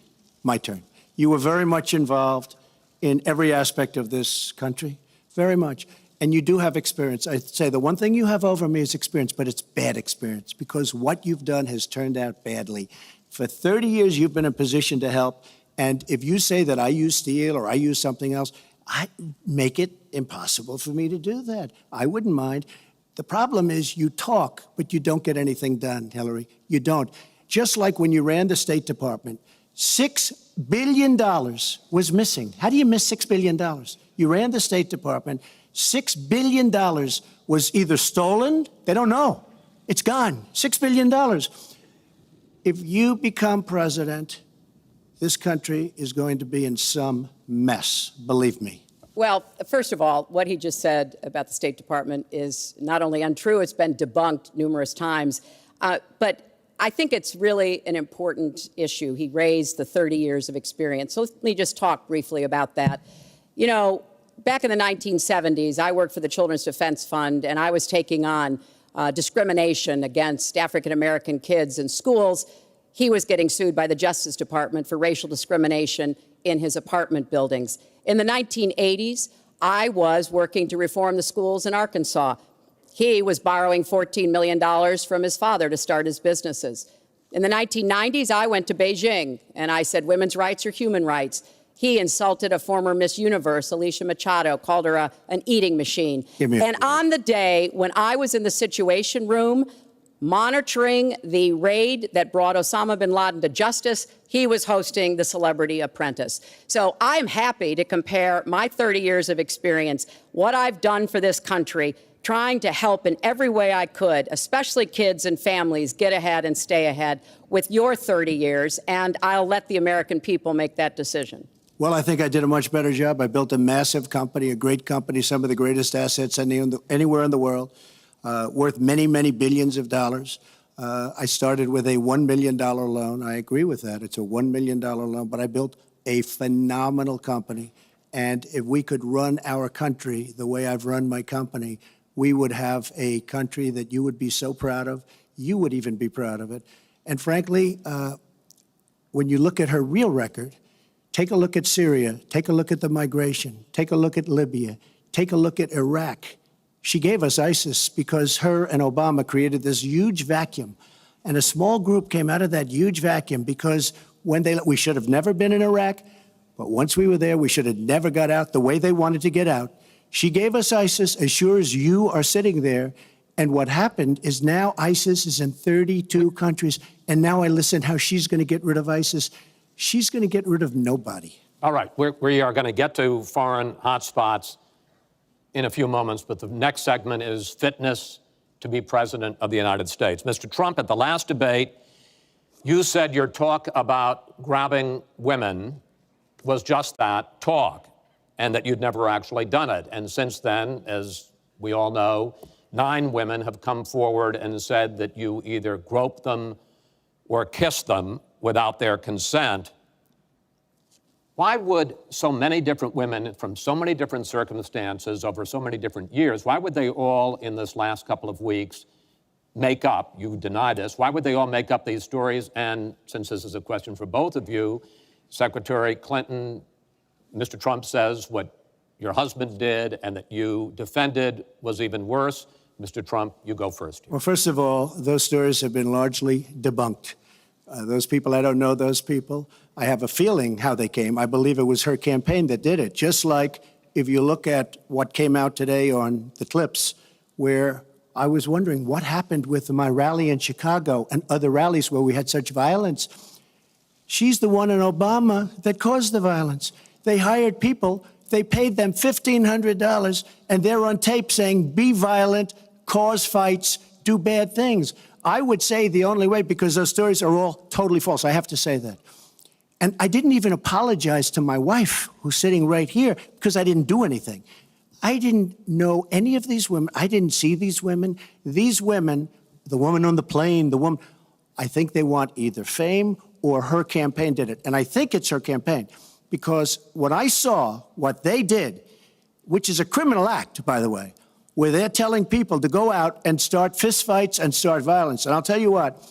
my turn. You were very much involved in every aspect of this country, very much. And you do have experience. I'd say the one thing you have over me is experience, but it's bad experience, because what you've done has turned out badly. For 30 years, you've been in a position to help. And if you say that I use steel or I use something else, I make it impossible for me to do that. I wouldn't mind. The problem is you talk, but you don't get anything done, Hillary. You don't. Just like when you ran the State Department, $6 billion was missing. How do you miss $6 billion? You ran the State Department. $6 billion was either stolen, they don't know. It's gone. $6 billion. If you become president, this country is going to be in some mess, believe me. Well, first of all, what he just said about the State Department is not only untrue, it's been debunked numerous times. But I think it's really an important issue. He raised the 30 years of experience. So let me just talk briefly about that. You know, back in the 1970s, I worked for the Children's Defense Fund, and I was taking on discrimination against African-American kids in schools. He was getting sued by the Justice Department for racial discrimination in his apartment buildings. In the 1980s, I was working to reform the schools in Arkansas. He was borrowing $14 million from his father to start his businesses. In the 1990s, I went to Beijing, and I said women's rights are human rights. He insulted a former Miss Universe, Alicia Machado, called her an eating machine. And on the day when I was in the Situation Room, monitoring the raid that brought Osama bin Laden to justice, he was hosting the Celebrity Apprentice. So I'm happy to compare my 30 years of experience, what I've done for this country, trying to help in every way I could, especially kids and families, get ahead and stay ahead with your 30 years, and I'll let the American people make that decision. Well, I think I did a much better job. I built a massive company, a great company, some of the greatest assets anywhere in the world, worth many, many billions of dollars. I started with a $1 million loan. I agree with that. It's a $1 million loan, but I built a phenomenal company. And if we could run our country the way I've run my company, we would have a country that you would be so proud of. You would even be proud of it. And frankly, when you look at her real record, take a look at Syria, take a look at the migration, take a look at Libya, take a look at Iraq. She gave us ISIS because her and Obama created this huge vacuum. And a small group came out of that huge vacuum because we should have never been in Iraq, but once we were there, we should have never got out the way they wanted to get out. She gave us ISIS as sure as you are sitting there. And what happened is now ISIS is in 32 countries. And now I listen how she's going to get rid of ISIS. She's going to get rid of nobody. All right, we are going to get to foreign hotspots in a few moments, but the next segment is fitness to be president of the United States. Mr. Trump, at the last debate, you said your talk about grabbing women was just that, talk, and that you'd never actually done it. And since then, as we all know, 9 women have come forward and said that you either groped them or kissed them without their consent. Why would so many different women from so many different circumstances over so many different years, why would they all in this last couple of weeks make up, you deny this, why would they all make up these stories? And since this is a question for both of you, Secretary Clinton, Mr. Trump says what your husband did and that you defended was even worse. Mr. Trump, you go first here. Well, first of all, those stories have been largely debunked. Those people, I don't know those people. I have a feeling how they came. I believe it was her campaign that did it. Just like if you look at what came out today on the clips, where I was wondering what happened with my rally in Chicago and other rallies where we had such violence. She's the one in Obama that caused the violence. They hired people, they paid them $1,500, and they're on tape saying, be violent, cause fights, do bad things. I would say the only way, because those stories are all totally false, I have to say that. And I didn't even apologize to my wife, who's sitting right here, because I didn't do anything. I didn't know any of these women. I didn't see these women. These women, the woman on the plane, the woman, I think they want either fame or her campaign did it. And I think it's her campaign, because when I saw what they did, which is a criminal act, by the way, where they're telling people to go out and start fistfights and start violence. And I'll tell you what,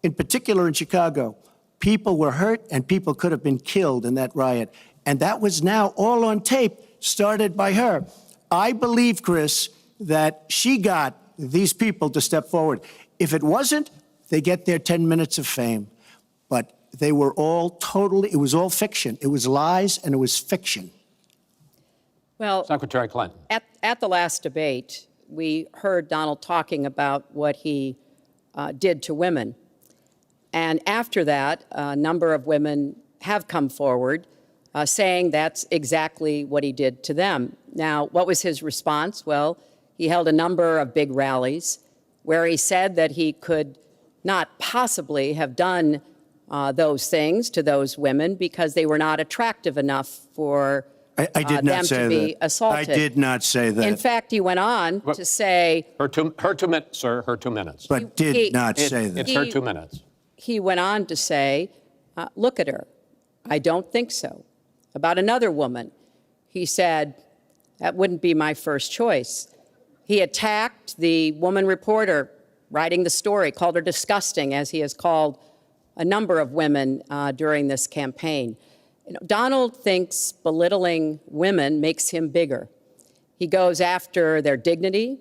in particular in Chicago, people were hurt and people could have been killed in that riot. And that was now all on tape, started by her. I believe, Chris, that she got these people to step forward. If it wasn't, they get their 10 minutes of fame. But they were all totally, it was all fiction. It was lies and it was fiction. Well, Secretary Clinton. At the last debate, we heard Donald talking about what he did to women. And after that, a number of women have come forward saying that's exactly what he did to them. Now, what was his response? Well, he held a number of big rallies where he said that he could not possibly have done those things to those women because they were not attractive enough for I did not them say to be that. assaulted. I did not say that. In fact, he went on to say... Her 2 minutes, sir, her 2 minutes. But did not say that. It's her 2 minutes. He went on to say, look at her. I don't think so. About another woman, he said, that wouldn't be my first choice. He attacked the woman reporter writing the story, called her disgusting, as he has called a number of women during this campaign. You know, Donald thinks belittling women makes him bigger. He goes after their dignity,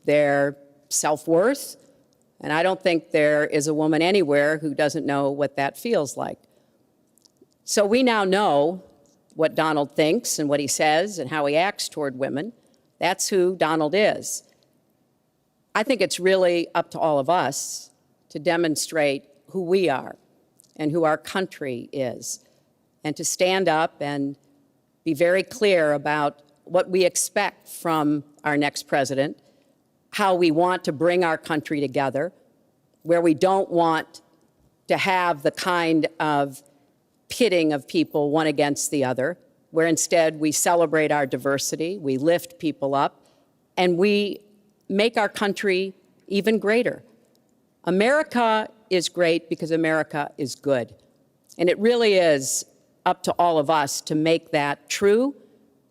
their self-worth, and I don't think there is a woman anywhere who doesn't know what that feels like. So we now know what Donald thinks and what he says and how he acts toward women. That's who Donald is. I think it's really up to all of us to demonstrate who we are and who our country is, and to stand up and be very clear about what we expect from our next president, how we want to bring our country together, where we don't want to have the kind of pitting of people one against the other, where instead we celebrate our diversity, we lift people up, and we make our country even greater. America is great because America is good. And it really is up to all of us to make that true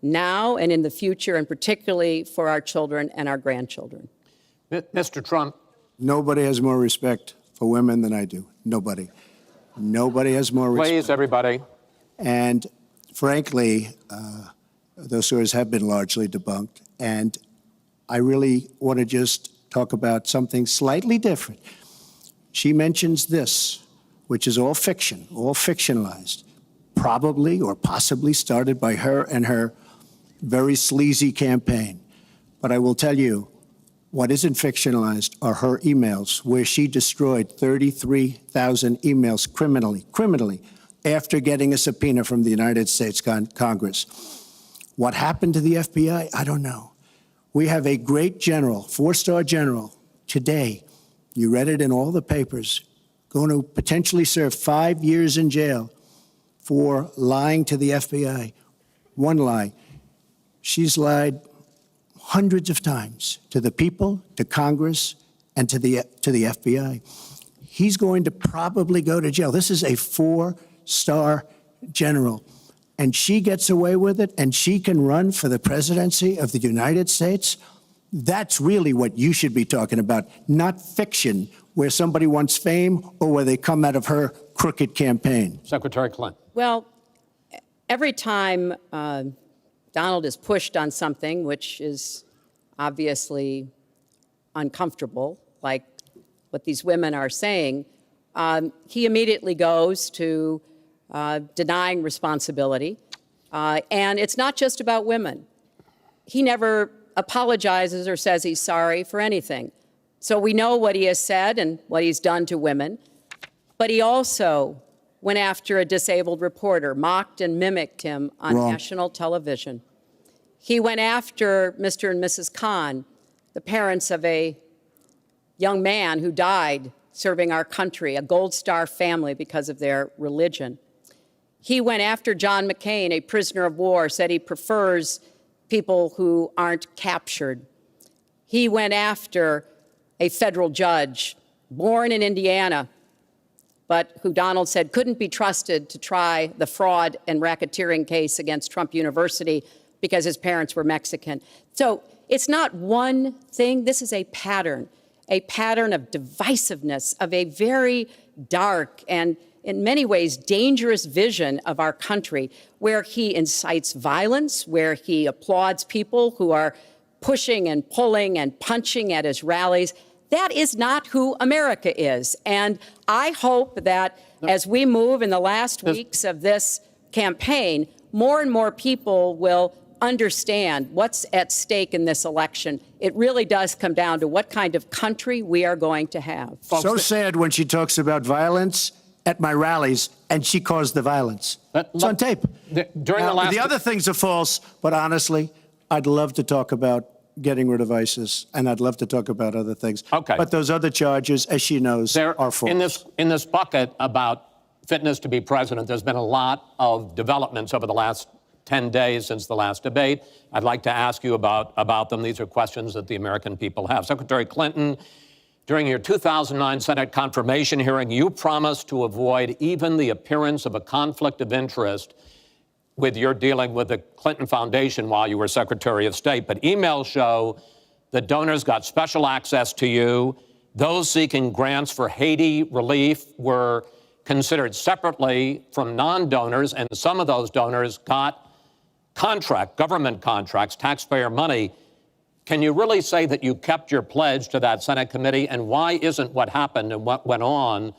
now and in the future, and particularly for our children and our grandchildren. Mr. Trump. Nobody has more respect for women than I do. Nobody. Nobody has more respect. Please, everybody. And frankly, those stories have been largely debunked. And I really want to just talk about something slightly different. She mentions this, which is all fiction, all fictionalized, probably or possibly started by her and her very sleazy campaign. But I will tell you, what isn't fictionalized are her emails, where she destroyed 33,000 emails criminally, after getting a subpoena from the United States Congress. What happened to the FBI? I don't know. We have a great general, 4-star general, today, you read it in all the papers, going to potentially serve 5 years in jail for lying to the FBI. One lie. She's lied hundreds of times to the people, to Congress, and to the FBI. He's going to probably go to jail. This is a 4-star general, and she gets away with it, and she can run for the presidency of the United States. That's really what you should be talking about, not fiction, where somebody wants fame or where they come out of her crooked campaign. Secretary Clinton. Well, every time Donald is pushed on something which is obviously uncomfortable, like what these women are saying, he immediately goes to denying responsibility. And it's not just about women. He never apologizes or says he's sorry for anything. So we know what he has said and what he's done to women. But he also went after a disabled reporter, mocked and mimicked him on national television. He went after Mr. and Mrs. Khan, the parents of a young man who died serving our country, a Gold Star family because of their religion. He went after John McCain, a prisoner of war, said he prefers people who aren't captured. He went after a federal judge, born in Indiana, but who Donald said couldn't be trusted to try the fraud and racketeering case against Trump University because his parents were Mexican. So it's not one thing. This is a pattern of divisiveness, of a very dark and in many ways dangerous vision of our country, where he incites violence, where he applauds people who are pushing and pulling and punching at his rallies. That is not who America is. And I hope that as we move in the last weeks of this campaign, more and more people will understand what's at stake in this election. It really does come down to what kind of country we are going to have. So sad when she talks about violence at my rallies, and she caused the violence. It's on tape. The other things are false, but honestly, I'd love to talk about getting rid of ISIS, and I'd love to talk about other things. Okay. But those other charges, as she knows, are false. In this bucket about fitness to be president, there's been a lot of developments over the last 10 days since the last debate. I'd like to ask you about them. These are questions that the American people have. Secretary Clinton, during your 2009 Senate confirmation hearing, you promised to avoid even the appearance of a conflict of interest with your dealing with the Clinton Foundation while you were Secretary of State. But emails show that donors got special access to you. Those seeking grants for Haiti relief were considered separately from non-donors, and some of those donors got government contracts, taxpayer money. Can you really say that you kept your pledge to that Senate committee? And why isn't what happened and what went on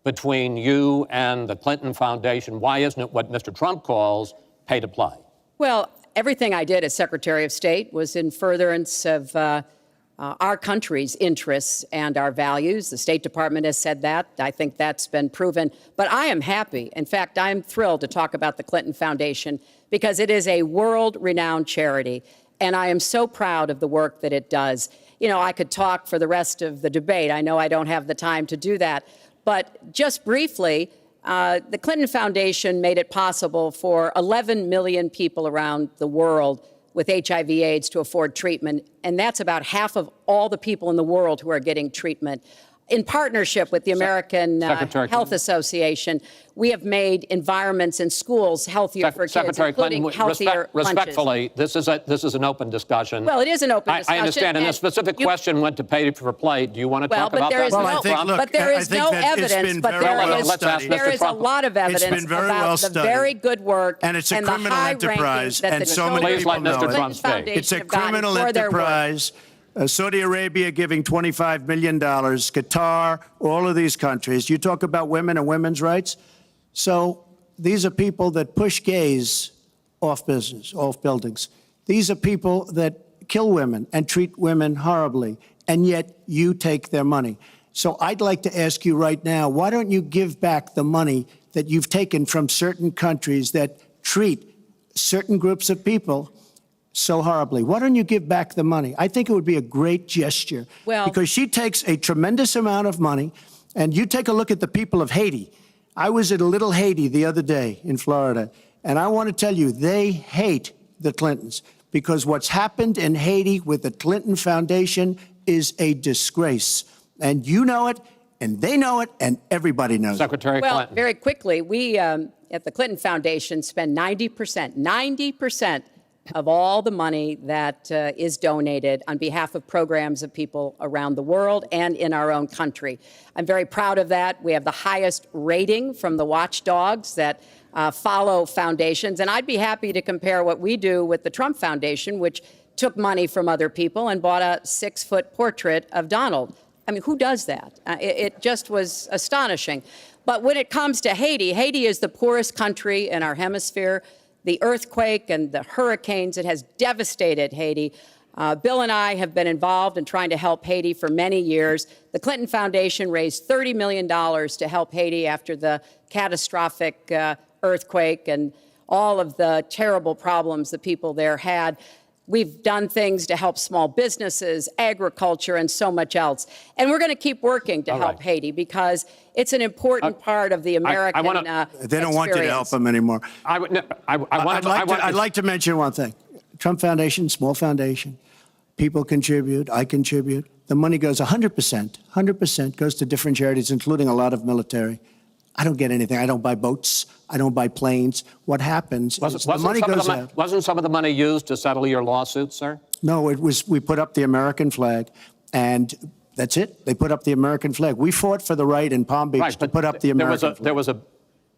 between you and the Clinton Foundation, why isn't it what Mr. Trump calls pay to play? Well, everything I did as Secretary of State was in furtherance of our country's interests and our values. The State Department has said that. I think that's been proven. But I am happy. In fact, I'm thrilled to talk about the Clinton Foundation because it is a world-renowned charity. And I am so proud of the work that it does. I could talk for the rest of the debate. I know I don't have the time to do that. But just briefly, the Clinton Foundation made it possible for 11 million people around the world with HIV/AIDS to afford treatment, and that's about half of all the people in the world who are getting treatment. In partnership with the American Health Association, we have made environments in schools healthier for kids, Secretary including Clinton, healthier lunches. respectfully, this is an open discussion. Well, it is an open discussion. I understand, and the specific question went to pay for play. Do you want to talk about that? But there is no evidence. But there is a lot of evidence about the very good work and it's a criminal enterprise, that and the so many people know it. It's a criminal enterprise. Saudi Arabia giving $25 million, Qatar, all of these countries. You talk about women and women's rights. So these are people that push gays off buildings. These are people that kill women and treat women horribly, and yet you take their money. So I'd like to ask you right now, why don't you give back the money that you've taken from certain countries that treat certain groups of people so horribly? Why don't you give back the money? I think it would be a great gesture, because she takes a tremendous amount of money, and you take a look at the people of Haiti. I was at Little Haiti the other day in Florida, and I want to tell you, they hate the Clintons, because what's happened in Haiti with the Clinton Foundation is a disgrace. And you know it, and they know it, and everybody knows Secretary it. Clinton. Very quickly, we at the Clinton Foundation spend 90% of all the money that is donated on behalf of programs of people around the world and in our own country. I'm very proud of that. We have the highest rating from the watchdogs that follow foundations. And I'd be happy to compare what we do with the Trump Foundation, which took money from other people and bought a 6-foot portrait of Donald. I mean, who does that? It just was astonishing. But when it comes to Haiti, Haiti is the poorest country in our hemisphere. The earthquake and the hurricanes, it has devastated Haiti. Bill and I have been involved in trying to help Haiti for many years. The Clinton Foundation raised $30 million to help Haiti after the catastrophic earthquake and all of the terrible problems the people there had. We've done things to help small businesses, agriculture, and so much else. And we're going to keep working to help Haiti, because it's an important part of the American They don't want you to help them anymore. I'd like to mention one thing. Trump Foundation, small foundation. People contribute. I contribute. The money goes 100% goes to different charities, including a lot of military. I don't get anything. I don't buy boats. I don't buy planes. What happens is the money goes out. Wasn't some of the money used to settle your lawsuit, sir? No, it was. We put up the American flag, and that's it. They put up the American flag. We fought for the right in Palm Beach to put up the American flag. There was a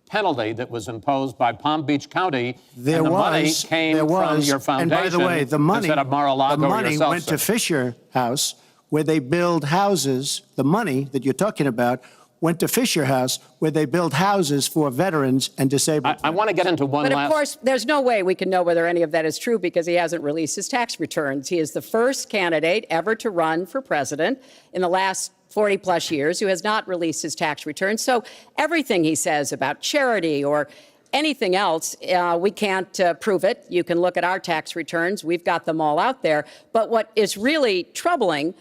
penalty that was imposed by Palm Beach County, and the money came from your foundation. And by the way, the money yourself, went to Fisher House, where they build houses. The money that you're talking about went to Fisher House, where they build houses for veterans and disabled. I want to get into one last... But of course, there's no way we can know whether any of that is true, because he hasn't released his tax returns. He is the first candidate ever to run for president in the last 40-plus years who has not released his tax returns. So everything he says about charity or anything else, we can't prove it. You can look at our tax returns. We've got them all out there. But what is really troubling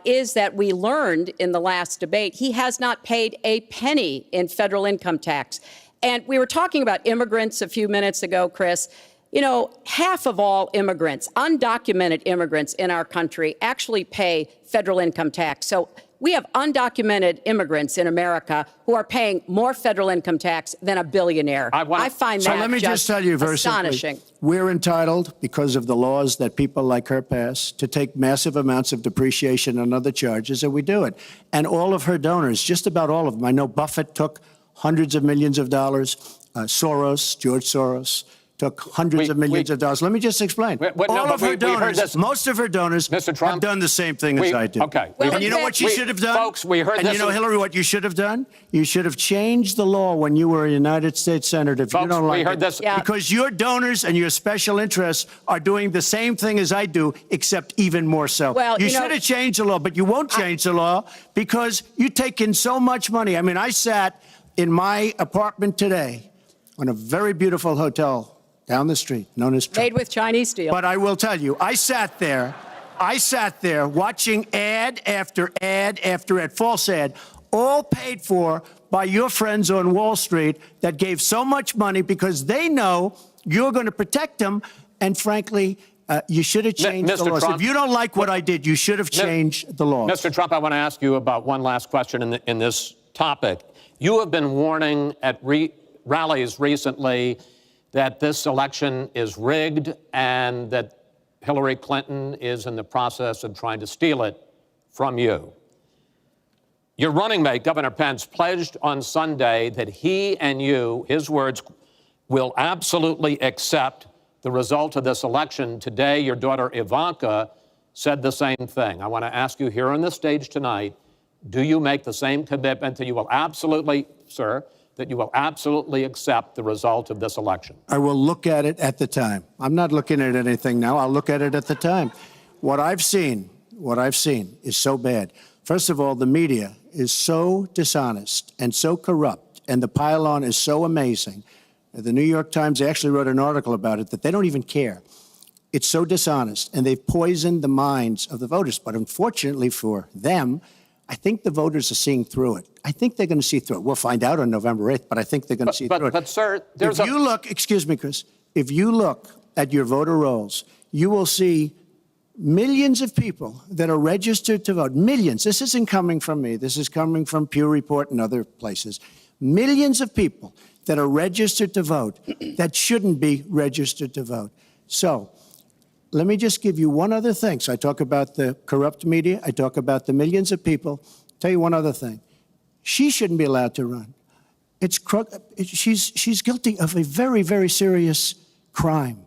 is that we learned in the last debate he has not paid a penny in federal income tax. And we were talking about immigrants a few minutes ago, Chris. You know, half of all immigrants, undocumented immigrants in our country, actually pay federal income tax. So we have undocumented immigrants in America who are paying more federal income tax than a billionaire. I find that let me just tell you very astonishing. Simply, we're entitled, because of the laws that people like her pass, to take massive amounts of depreciation and other charges, and we do it. And all of her donors, just about all of them, I know Buffett took hundreds of millions of dollars, George Soros, took hundreds of millions of dollars. Let me just explain. All of her donors, most of her donors have done the same thing as I do. Okay. And you know what you should have done? Folks, we heard and this. You know, Hillary, what you should have done? You should have changed the law when you were a United States Senator. If you don't like it. Because your donors and your special interests are doing the same thing as I do, except even more so. Well, you should have changed the law, but you won't change the law because you take in so much money. I mean, I sat in my apartment today on a very beautiful hotel down the street, known as Trump. Made with Chinese steel. But I will tell you, I sat there I sat there watching ad after ad after ad, false ad, all paid for by your friends on Wall Street that gave so much money because they know you're going to protect them. And frankly, you should have changed the laws. Trump, if you don't like what I did, you should have changed the laws. Mr. Trump, I want to ask you about one last question in this topic. You have been warning at rallies recently that this election is rigged and that Hillary Clinton is in the process of trying to steal it from you. Your running mate, Governor Pence, pledged on Sunday that he and you, his words, will absolutely accept the result of this election. Today, your daughter Ivanka said the same thing. I want to ask you here on the stage tonight, do you make the same commitment that you will absolutely, sir, that you will absolutely accept the result of this election? I will look at it at the time. I'm not looking at anything now. I'll look at it at the time. What I've seen is so bad. First of all, the media is so dishonest and so corrupt, and the pile-on is so amazing. The New York Times actually wrote an article about it that they don't even care. It's so dishonest, and they've poisoned the minds of the voters. But unfortunately for them, I think the voters are seeing through it. I think they're going to see through it. We'll find out on November 8th, but I think they're going to see through it. But, sir, if you look, excuse me, Chris, if you look at your voter rolls, you will see millions of people that are registered to vote. Millions. This isn't coming from me. This is coming from Pew Report and other places. Millions of people that are registered to vote that shouldn't be registered to vote. So let me just give you one other thing. So I talk about the corrupt media. I talk about the millions of people. Tell you one other thing. She shouldn't be allowed to run. She's guilty of a very, very serious crime.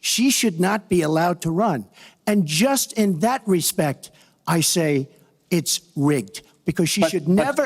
She should not be allowed to run. And just in that respect, I say it's rigged because she should never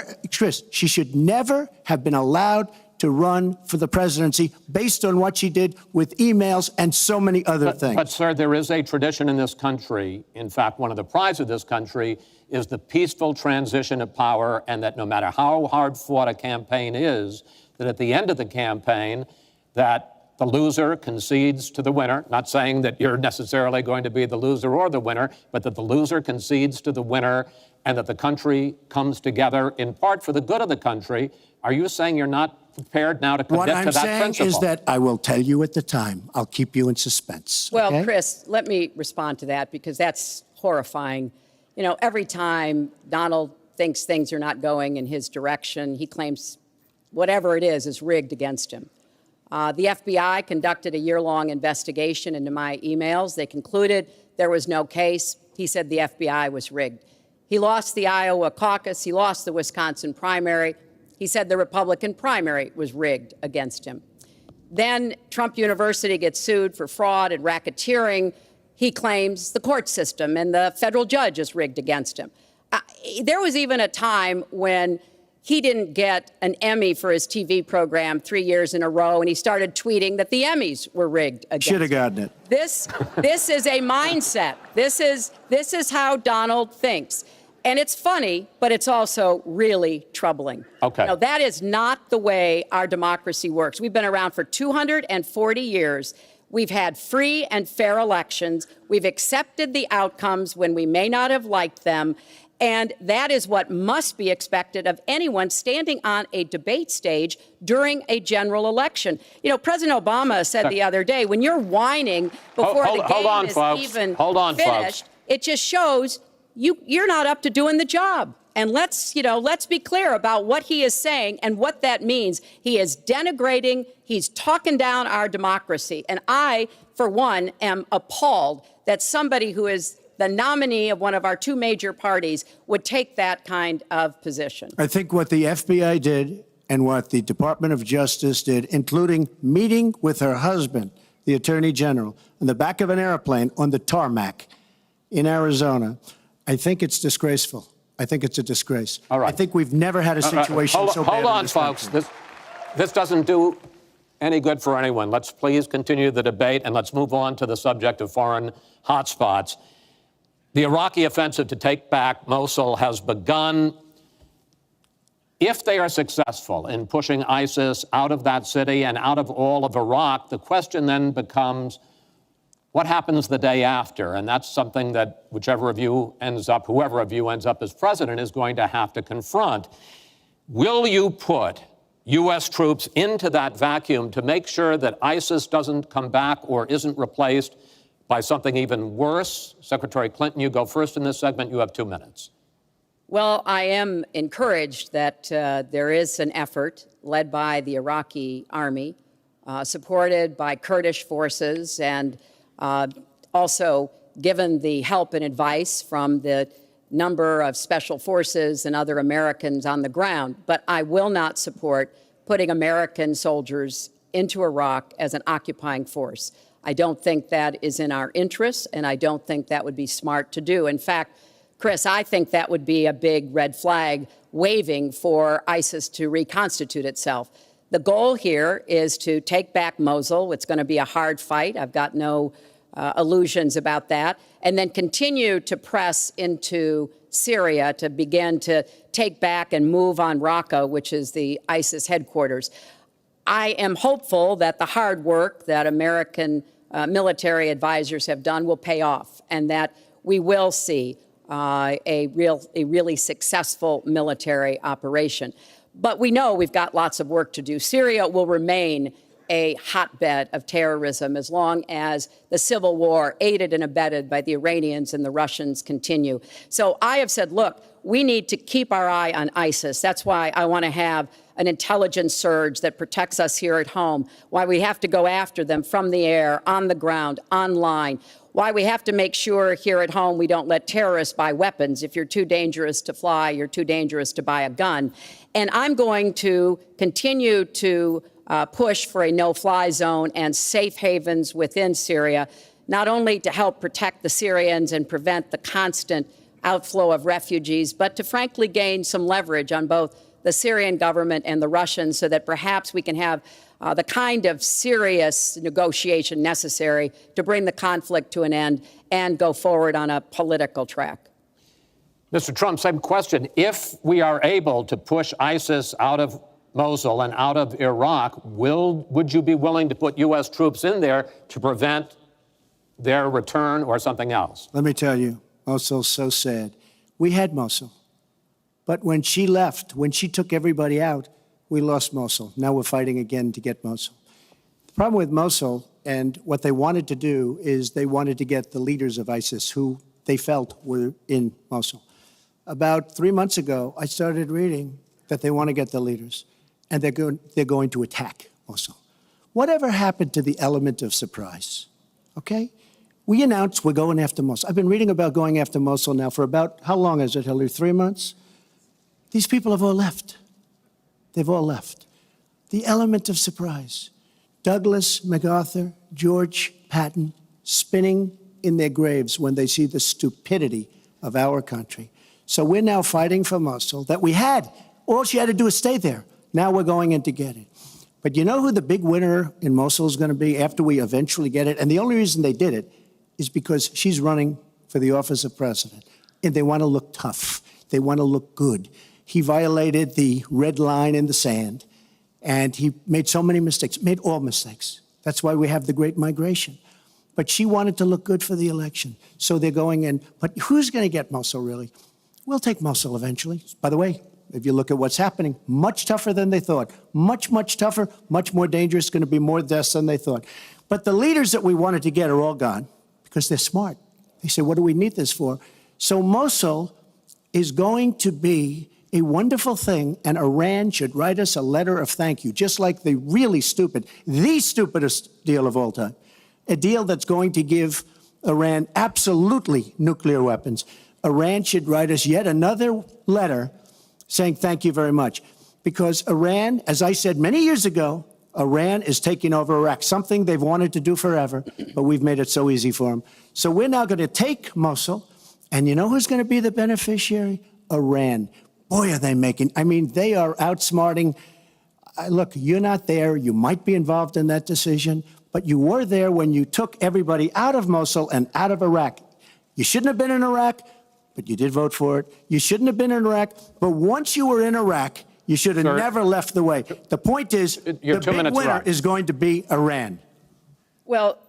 have been allowed to run for the presidency based on what she did with emails and so many other things. But, sir, there is a tradition in this country. In fact, one of the prides of this country is the peaceful transition of power, and that no matter how hard fought a campaign is, that at the end of the campaign, that the loser concedes to the winner, not saying that you're necessarily going to be the loser or the winner, but that the loser concedes to the winner and that the country comes together in part for the good of the country. Are you saying you're not prepared now to commit to that principle? What I'm saying is that I will tell you at the time. I'll keep you in suspense. Well, okay? Chris, let me respond to that because that's horrifying. You know, every time Donald thinks things are not going in his direction, he claims whatever it is rigged against him. The FBI conducted a year-long investigation into my emails. They concluded there was no case. He said the FBI was rigged. He lost the Iowa caucus. He lost the Wisconsin primary. He said the Republican primary was rigged against him. Then Trump University gets sued for fraud and racketeering. He claims the court system and the federal judge is rigged against him. There was even a time when he didn't get an Emmy for his TV program 3 years in a row, and he started tweeting that the Emmys were rigged against him. Should have gotten it. This is a mindset. This is how Donald thinks. And it's funny, but it's also really troubling. Okay. You know, that is not the way our democracy works. We've been around for 240 years. We've had free and fair elections. We've accepted the outcomes when we may not have liked them. And that is what must be expected of anyone standing on a debate stage during a general election. You know, President Obama said the other day, when you're whining before the game is even finished, it just shows you're not up to doing the job. And let's be clear about what he is saying and what that means. He is denigrating, he's talking down our democracy. And I, for one, am appalled that somebody who is the nominee of one of our two major parties would take that kind of position. I think what the FBI did and what the Department of Justice did, including meeting with her husband, the Attorney General, in the back of an airplane on the tarmac in Arizona, I think it's disgraceful. I think it's a disgrace. All right. I think we've never had a situation so bad. Hold on, in this folks. country. This doesn't do any good for anyone. Let's please continue the debate, and let's move on to the subject of foreign hotspots. The Iraqi offensive to take back Mosul has begun. If they are successful in pushing ISIS out of that city and out of all of Iraq, the question then becomes, What happens the day after? And that's something that whoever of you ends up as president is going to have to confront. Will you put U.S. troops into that vacuum to make sure that ISIS doesn't come back or isn't replaced by something even worse? Secretary Clinton, you go first in this segment. You have 2 minutes. Well, I am encouraged that there is an effort led by the Iraqi army, supported by Kurdish forces, and also given the help and advice from the number of special forces and other Americans on the ground. But I will not support putting American soldiers into Iraq as an occupying force. I don't think that is in our interests, and I don't think that would be smart to do. In fact, Chris, I think that would be a big red flag waving for ISIS to reconstitute itself. The goal here is to take back Mosul. It's going to be a hard fight. I've got no illusions about that. And then continue to press into Syria to begin to take back and move on Raqqa, which is the ISIS headquarters. I am hopeful that the hard work that American military advisors have done will pay off, and that we will see a really successful military operation. But we know we've got lots of work to do. Syria will remain a hotbed of terrorism as long as the civil war, aided and abetted by the Iranians and the Russians, continue. So I have said, look, we need to keep our eye on ISIS. That's why I want to have an intelligence surge that protects us here at home, why we have to go after them from the air, on the ground, online, why we have to make sure here at home we don't let terrorists buy weapons. If you're too dangerous to fly, you're too dangerous to buy a gun. And I'm going to continue to push for a no-fly zone and safe havens within Syria, not only to help protect the Syrians and prevent the constant outflow of refugees, but to frankly gain some leverage on both the Syrian government and the Russians so that perhaps we can have the kind of serious negotiation necessary to bring the conflict to an end and go forward on a political track. Mr. Trump, same question. If we are able to push ISIS out of Mosul and out of Iraq, would you be willing to put U.S. troops in there to prevent their return or something else? Let me tell you, Mosul's so sad. We had Mosul. But when she left, when she took everybody out, we lost Mosul. Now we're fighting again to get Mosul. The problem with Mosul and what they wanted to do is they wanted to get the leaders of ISIS who they felt were in Mosul. About 3 months ago, I started reading that they want to get the leaders and they're going to attack Mosul. Whatever happened to the element of surprise? Okay? We announced we're going after Mosul. I've been reading about going after Mosul now for about, how long is it, Hillary? 3 months? These people have all left. They've all left. The element of surprise. Douglas MacArthur, George Patton, spinning in their graves when they see the stupidity of our country. So we're now fighting for Mosul that we had. All she had to do is stay there. Now we're going in to get it. But you know who the big winner in Mosul is going to be after we eventually get it? And the only reason they did it is because she's running for the office of president. And they want to look tough. They want to look good. He violated the red line in the sand, and he made so many mistakes, made all mistakes. That's why we have the Great Migration. But she wanted to look good for the election, so they're going in. But who's going to get Mosul, really? We'll take Mosul eventually. By the way, if you look at what's happening, much tougher than they thought. Much, much tougher, much more dangerous, going to be more deaths than they thought. But the leaders that we wanted to get are all gone because they're smart. They say, what do we need this for? So Mosul is going to be a wonderful thing, and Iran should write us a letter of thank you, just like the really stupid, the stupidest deal of all time, a deal that's going to give Iran absolutely nuclear weapons. Iran should write us yet another letter saying thank you very much, because Iran, as I said many years ago, Iran is taking over Iraq, something they've wanted to do forever, but we've made it so easy for them. So we're now going to take Mosul, and you know who's going to be the beneficiary? Iran. Boy, are they making, I mean, they are outsmarting. Look, you're not there. You might be involved in that decision, but you were there when you took everybody out of Mosul and out of Iraq. You shouldn't have been in Iraq, but you did vote for it. You shouldn't have been in Iraq, but once you were in Iraq, you should have never left the way. The point is, the big winner is going to be Iran. Well,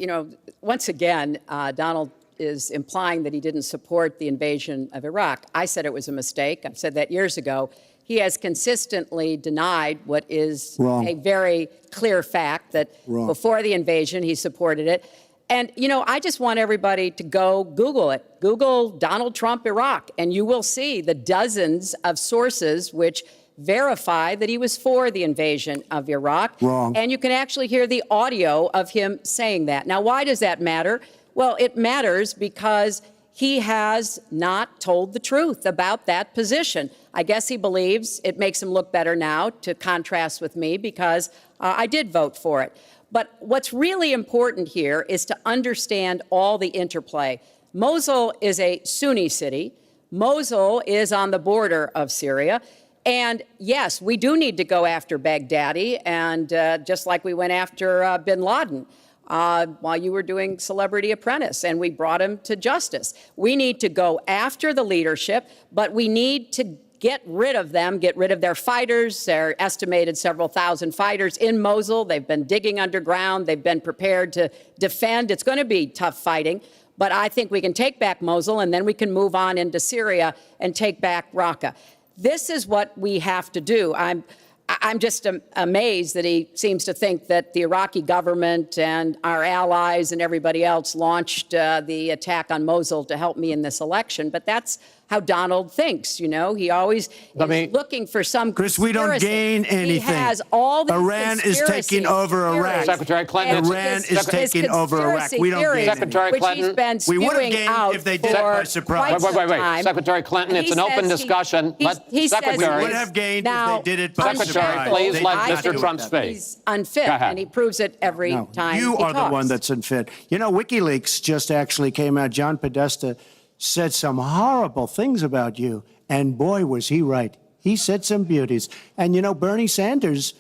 you know, once again, Donald is implying that he didn't support the invasion of Iraq. I said it was a mistake. I've said that years ago. He has consistently denied what is a very clear fact, that before the invasion, he supported it. And, you know, I just want everybody to go Google it. Google Donald Trump Iraq, and you will see the dozens of sources which verify that he was for the invasion of Iraq. And you can actually hear the audio of him saying that. Now, why does that matter? Well, it matters because he has not told the truth about that position. I guess he believes it makes him look better now, to contrast with me, because I did vote for it. But what's really important here is to understand all the interplay. Mosul is a Sunni city. Mosul is on the border of Syria. And yes, we do need to go after Baghdadi, and just like we went after bin Laden while you were doing Celebrity Apprentice, and we brought him to justice. We need to go after the leadership, but we need to get rid of them, get rid of their fighters. They're estimated several thousand fighters in Mosul. They've been digging underground. They've been prepared to defend. It's going to be tough fighting, but I think we can take back Mosul, and then we can move on into Syria and take back Raqqa. This is what we have to do. I'm just amazed that he seems to think that the Iraqi government and our allies and everybody else launched the attack on Mosul to help me in this election. But that's how Donald thinks, you know. He always is looking for some Chris, we don't gain anything. He has all these Iran is taking over Iraq. Secretary Clinton. Iran is taking over Iraq. We don't gain Secretary Clinton. We would have gained if they did it by surprise. Wait. Secretary Clinton, it's an open discussion. Secretary. We would have gained if they did it by surprise. Secretary, please let Mr. Trump speak. He's unfit, and he proves it every time you he are talks. the one that's unfit. You know, WikiLeaks just actually came out. John Podesta said some horrible things about you, and boy, was he right. He said some beauties. And you know, Bernie Sanders,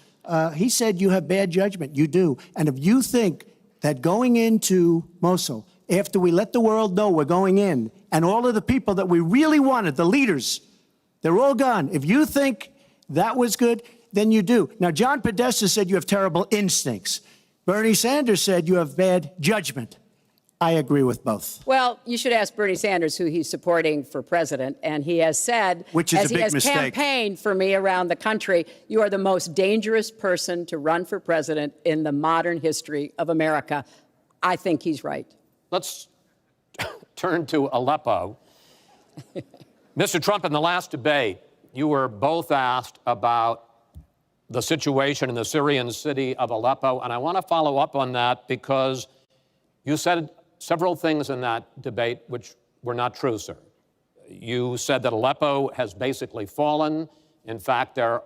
he said you have bad judgment. You do. And if you think that going into Mosul, after we let the world know we're going in, and all of the people that we really wanted, the leaders, they're all gone. If you think that was good, then you do. Now, John Podesta said you have terrible instincts. Bernie Sanders said you have bad judgment. I agree with both. Well, you should ask Bernie Sanders who he's supporting for president, and he has said, which is as a big he has mistake. campaigned for me around the country, you are the most dangerous person to run for president in the modern history of America. I think he's right. Let's turn to Aleppo. Mr. Trump, in the last debate, you were both asked about the situation in the Syrian city of Aleppo, and I want to follow up on that because you said several things in that debate which were not true, sir. You said that Aleppo has basically fallen. In fact, there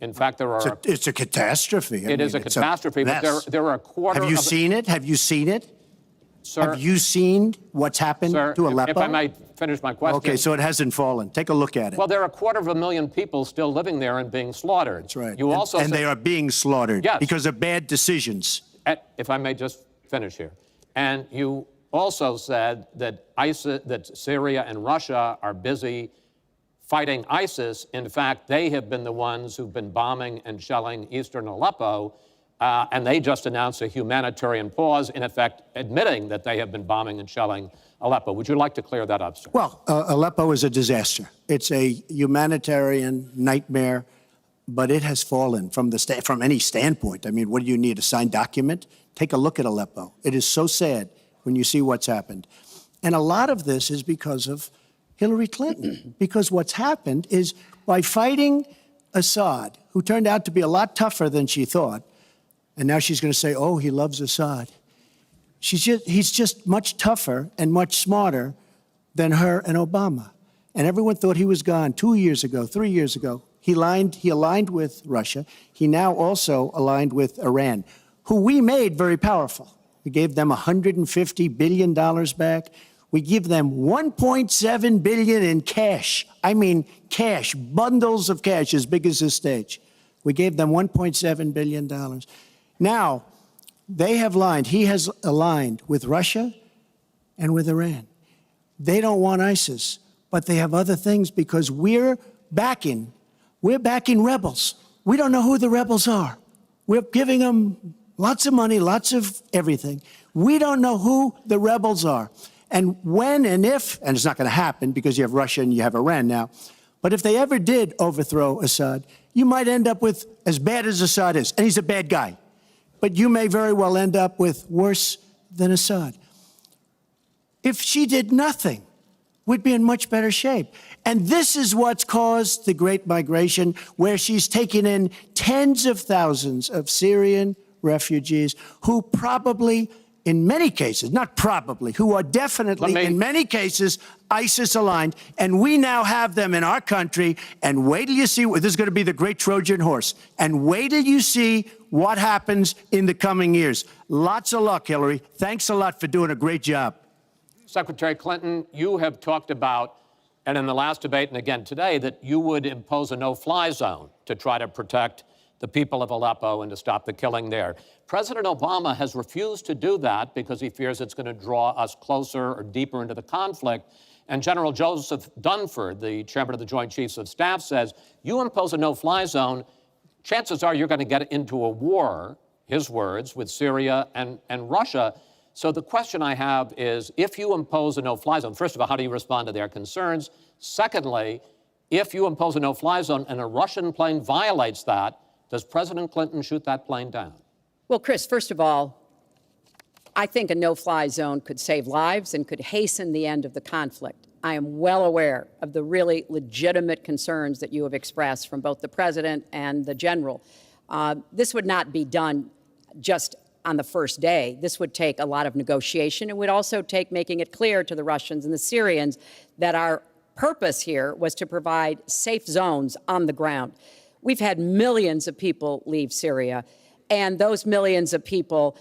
are. It's a catastrophe. It is a catastrophe, but there are a quarter. Have you seen it? Have you seen it? Sir, have you seen what's happened to Aleppo? If I might finish my question. Okay, so it hasn't fallen. Take a look at it. Well, there are 250,000 people still living there and being slaughtered. That's right. You also and said, they are being slaughtered because of bad decisions. If I may just finish here. And you also said that that Syria and Russia are busy fighting ISIS. In fact, they have been the ones who've been bombing and shelling eastern Aleppo, and they just announced a humanitarian pause, in effect admitting that they have been bombing and shelling Aleppo. Would you like to clear that up, sir? Well, Aleppo is a disaster. It's a humanitarian nightmare, but it has fallen from any standpoint. I mean, what do you need, a signed document? Take a look at Aleppo. It is so sad when you see what's happened. And a lot of this is because of Hillary Clinton, because what's happened is by fighting Assad, who turned out to be a lot tougher than she thought, and now she's going to say, oh, he loves Assad. He's just much tougher and much smarter than her and Obama. And everyone thought he was gone 2 years ago, 3 years ago. He aligned with Russia. He now also aligned with Iran, who we made very powerful. We gave them $150 billion back. We give them $1.7 billion in cash. I mean, cash, bundles of cash as big as this stage. We gave them $1.7 billion. Now, they have aligned. He has aligned with Russia and with Iran. They don't want ISIS, but they have other things because we're backing rebels. We don't know who the rebels are. We're giving them lots of money, lots of everything. We don't know who the rebels are. And when and if, and it's not going to happen because you have Russia and you have Iran now, but if they ever did overthrow Assad, you might end up with as bad as Assad is, and he's a bad guy, but you may very well end up with worse than Assad. If she did nothing, we'd be in much better shape. And this is what's caused the Great Migration, where she's taken in tens of thousands of Syrian refugees who probably, in many cases, not probably, who are definitely, in many cases, ISIS aligned. And we now have them in our country. And wait till you see, this is going to be the great Trojan horse. And wait till you see what happens in the coming years. Lots of luck, Hillary. Thanks a lot for doing a great job. Secretary Clinton, you have talked about, and in the last debate and again today, that you would impose a no-fly zone to try to protect the people of Aleppo and to stop the killing there. President Obama has refused to do that because he fears it's going to draw us closer or deeper into the conflict. And General Joseph Dunford, the chairman of the Joint Chiefs of Staff, says, you impose a no-fly zone, chances are you're going to get into a war, his words, with Syria and Russia. So the question I have is, if you impose a no-fly zone, first of all, how do you respond to their concerns? Secondly, if you impose a no-fly zone and a Russian plane violates that, does President Clinton shoot that plane down? Well, Chris, first of all, I think a no-fly zone could save lives and could hasten the end of the conflict. I am well aware of the really legitimate concerns that you have expressed from both the president and the general. This would not be done just on the first day. This would take a lot of negotiation. It would also take making it clear to the Russians and the Syrians that our purpose here was to provide safe zones on the ground. We've had millions of people leave Syria, and those millions of people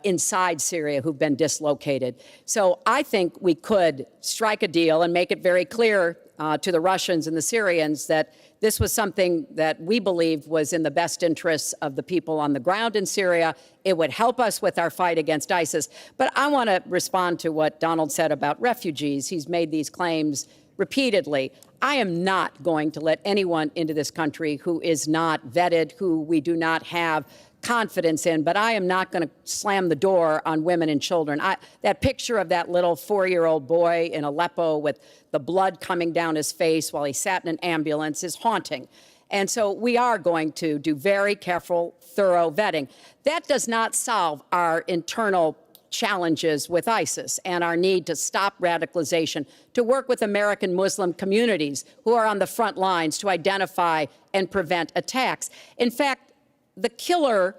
inside Syria who've been dislocated. So I think we could strike a deal and make it very clear to the Russians and the Syrians that this was something that we believed was in the best interests of the people on the ground in Syria. It would help us with our fight against ISIS. But I want to respond to what Donald said about refugees. He's made these claims repeatedly. I am not going to let anyone into this country who is not vetted, who we do not have confidence in, but I am not going to slam the door on women and children. That picture of that little 4-year-old boy in Aleppo with the blood coming down his face while he sat in an ambulance is haunting. And so we are going to do very careful, thorough vetting. That does not solve our internal challenges with ISIS and our need to stop radicalization, to work with American Muslim communities who are on the front lines to identify and prevent attacks. In fact, the killer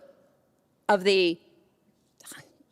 of the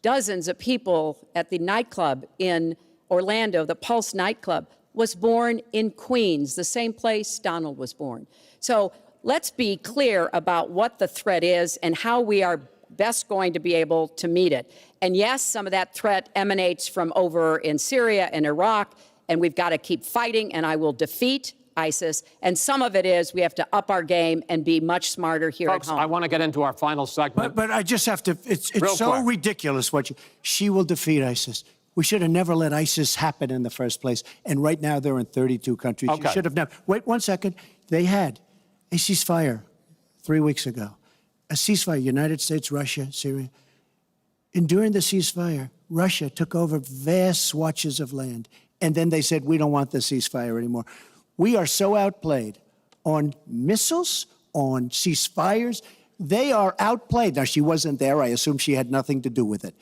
dozens of people at the nightclub in Orlando, the Pulse nightclub, was born in Queens, the same place Donald was born. So let's be clear about what the threat is and how we are best going to be able to meet it. And yes, some of that threat emanates from over in Syria and Iraq, and we've got to keep fighting, and I will defeat ISIS. And some of it is we have to up our game and be much smarter here Folks, at home. I want to get into our final segment. But I just have to, it's so quick. ridiculous what she will defeat ISIS. We should have never let ISIS happen in the first place. And right now they're in 32 countries. Okay. You should have never. Wait 1 second. They had a ceasefire 3 weeks ago. A ceasefire, United States, Russia, Syria. And during the ceasefire, Russia took over vast swatches of land. And then they said, we don't want the ceasefire anymore. We are so outplayed on missiles, on ceasefires. They are outplayed. Now, she wasn't there. I assume she had nothing to do with it.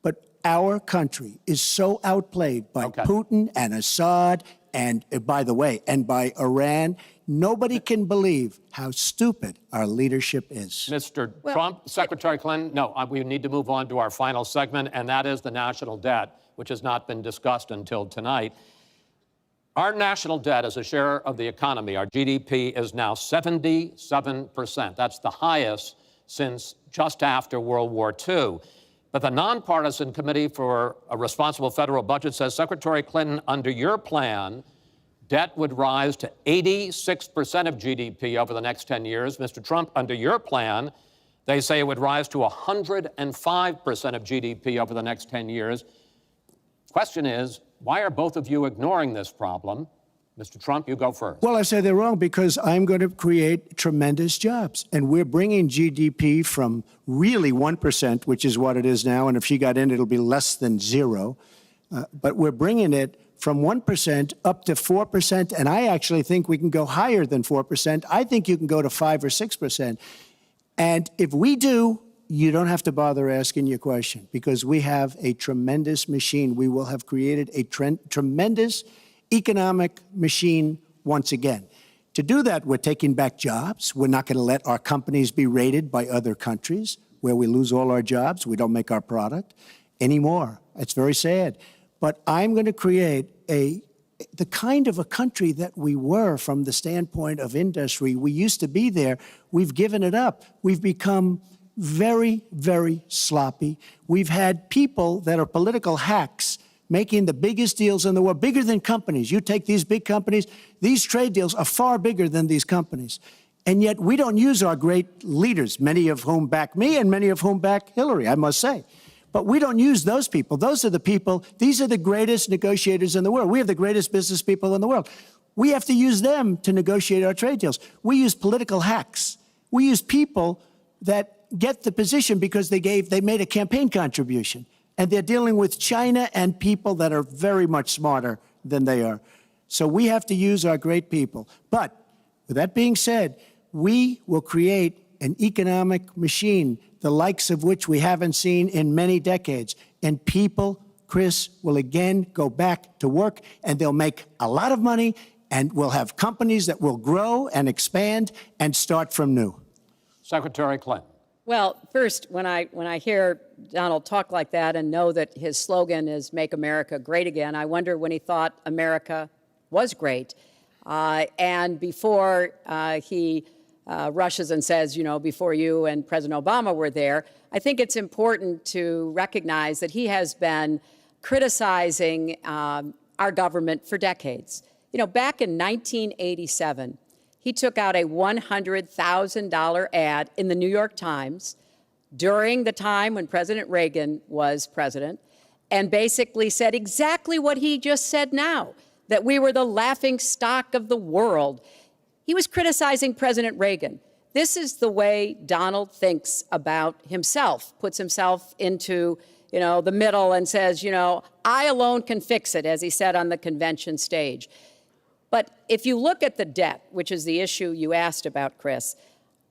But our country is so outplayed by Putin and Assad and, by the way, and by Iran. Nobody can believe how stupid our leadership is. Mr. Trump, Secretary Clinton, no, we need to move on to our final segment, and that is the national debt, which has not been discussed until tonight. Our national debt as a share of the economy, our GDP, is now 77%. That's the highest since just after World War II. But the nonpartisan Committee for a Responsible Federal Budget says, Secretary Clinton, under your plan, debt would rise to 86% of GDP over the next 10 years. Mr. Trump, under your plan, they say it would rise to 105% of GDP over the next 10 years. Question is, why are both of you ignoring this problem? Mr. Trump, you go first. Well, I say they're wrong because I'm going to create tremendous jobs. And we're bringing GDP from really 1%, which is what it is now. And if she got in, it'll be less than zero. But we're bringing it from 1% up to 4%. And I actually think we can go higher than 4%. I think you can go to 5 or 6%. And if we do, you don't have to bother asking your question because we have a tremendous machine. We will have created a tremendous economic machine once again. To do that, we're taking back jobs. We're not going to let our companies be raided by other countries where we lose all our jobs. We don't make our product anymore. It's very sad. But I'm going to create the kind of a country that we were from the standpoint of industry. We used to be there. We've given it up. We've become very, very sloppy. We've had people that are political hacks making the biggest deals in the world, bigger than companies. You take these big companies, these trade deals are far bigger than these companies. And yet we don't use our great leaders, many of whom back me and many of whom back Hillary, I must say. But we don't use those people. Those are the people, these are the greatest negotiators in the world. We have the greatest business people in the world. We have to use them to negotiate our trade deals. We use political hacks. We use people that get the position because they made a campaign contribution. And they're dealing with China and people that are very much smarter than they are. So we have to use our great people. But with that being said, we will create an economic machine, the likes of which we haven't seen in many decades. And people, Chris, will again go back to work, and they'll make a lot of money, and we'll have companies that will grow and expand and start from new. Secretary Clinton. Well, first, when I hear Donald talk like that and know that his slogan is "Make America Great Again," I wonder when he thought America was great. And before he rushes and says, you know, before you and President Obama were there, I think it's important to recognize that he has been criticizing our government for decades. You know, back in 1987, he took out a $100,000 ad in the New York Times during the time when President Reagan was president and basically said exactly what he just said now, that we were the laughing stock of the world. He was criticizing President Reagan. This is the way Donald thinks about himself, puts himself into, you know, the middle and says, you know, I alone can fix it, as he said on the convention stage. But if you look at the debt, which is the issue you asked about, Chris,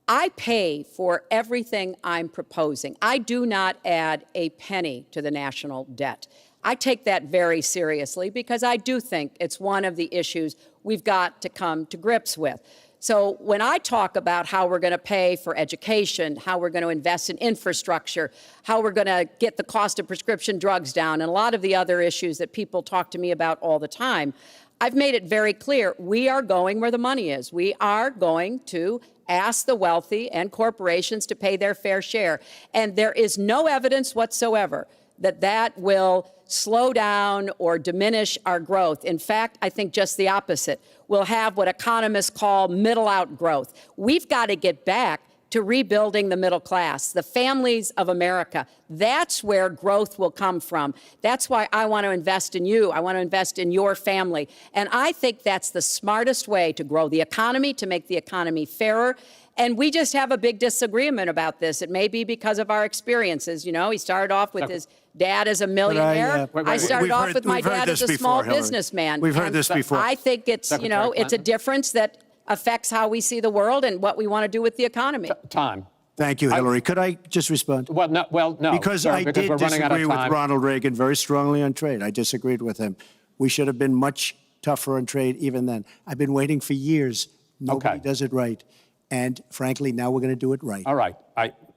I pay for everything I'm proposing. I do not add a penny to the national debt. I take that very seriously because I do think it's one of the issues we've got to come to grips with. So when I talk about how we're going to pay for education, how we're going to invest in infrastructure, how we're going to get the cost of prescription drugs down, and a lot of the other issues that people talk to me about all the time, I've made it very clear we are going where the money is. We are going to ask the wealthy and corporations to pay their fair share. And there is no evidence whatsoever that that will slow down or diminish our growth. In fact, I think just the opposite. We'll have what economists call middle-out growth. We've got to get back to rebuilding the middle class, the families of America. That's where growth will come from. That's why I want to invest in you. I want to invest in your family. And I think that's the smartest way to grow the economy, to make the economy fairer. And we just have a big disagreement about this. It may be because of our experiences. You know, he started off with his dad as a millionaire. I started off with my dad as a small businessman. We've heard this before. I think it's, you know, it's a difference that affects how we see the world and what we want to do with the economy. Time. Thank you, Hillary. Could I just respond? Well, no. Because sir, I because did we're running out of disagree with time. Ronald Reagan very strongly on trade. I disagreed with him. We should have been much tougher on trade even then. I've been waiting for years. Nobody does it right. And frankly, now we're going to do it right. All right.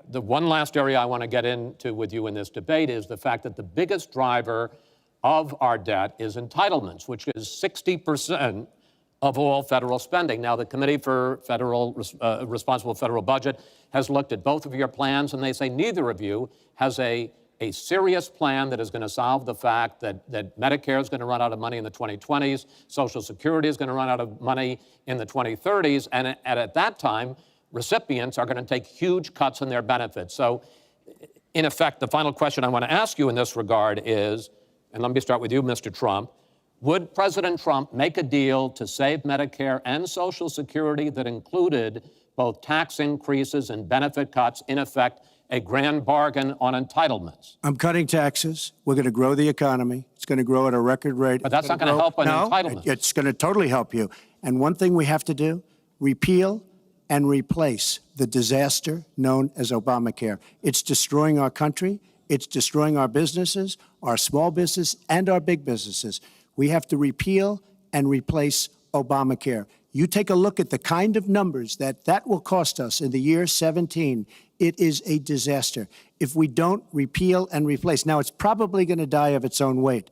The one last area I want to get into with you in this debate is the fact that the biggest driver of our debt is entitlements, which is 60% of all federal spending. Now, the Committee for Responsible Federal Budget has looked at both of your plans, and they say neither of you has a serious plan that is going to solve the fact that Medicare is going to run out of money in the 2020s, Social Security is going to run out of money in the 2030s, and at that time, recipients are going to take huge cuts in their benefits. So, in effect, the final question I want to ask you in this regard is, and let me start with you, Mr. Trump, would President Trump make a deal to save Medicare and Social Security that included both tax increases and benefit cuts, in effect, a grand bargain on entitlements? I'm cutting taxes. We're going to grow the economy. It's going to grow at a record rate. But that's not going to help on entitlements. It's going to totally help you. And one thing we have to do, repeal and replace the disaster known as Obamacare. It's destroying our country. It's destroying our businesses, our small business, and our big businesses. We have to repeal and replace Obamacare. You take a look at the kind of numbers that will cost us in the year 17. It is a disaster if we don't repeal and replace. Now, it's probably going to die of its own weight,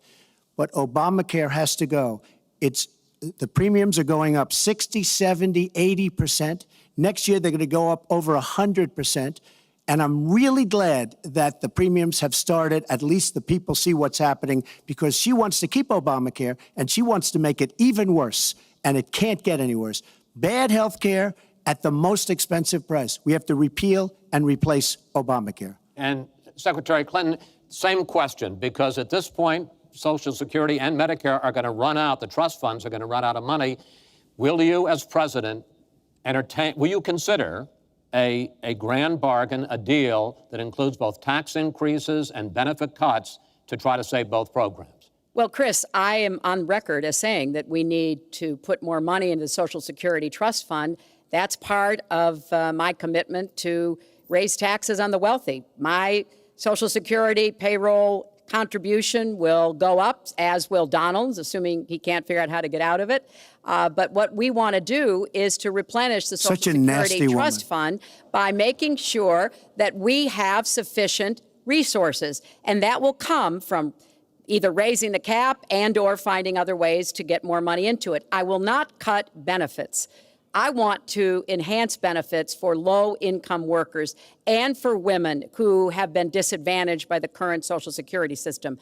but Obamacare has to go. The premiums are going up 60, 70, 80%. Next year, they're going to go up over 100%. And I'm really glad that the premiums have started. At least the people see what's happening, because she wants to keep Obamacare and she wants to make it even worse. And it can't get any worse. Bad health care at the most expensive price. We have to repeal and replace Obamacare. And Secretary Clinton, same question, because at this point, Social Security and Medicare are going to run out. The trust funds are going to run out of money. Will you, as president, will you consider a grand bargain, a deal that includes both tax increases and benefit cuts to try to save both programs? Well, Chris, I am on record as saying that we need to put more money into the Social Security Trust Fund. That's part of my commitment to raise taxes on the wealthy. My Social Security payroll contribution will go up, as will Donald's, assuming he can't figure out how to get out of it. But what we want to do is to replenish the Social Security Trust Fund by making sure that we have sufficient resources. And that will come from either raising the cap and or finding other ways to get more money into it. I will not cut benefits. I want to enhance benefits for low-income workers and for women who have been disadvantaged by the current Social Security system.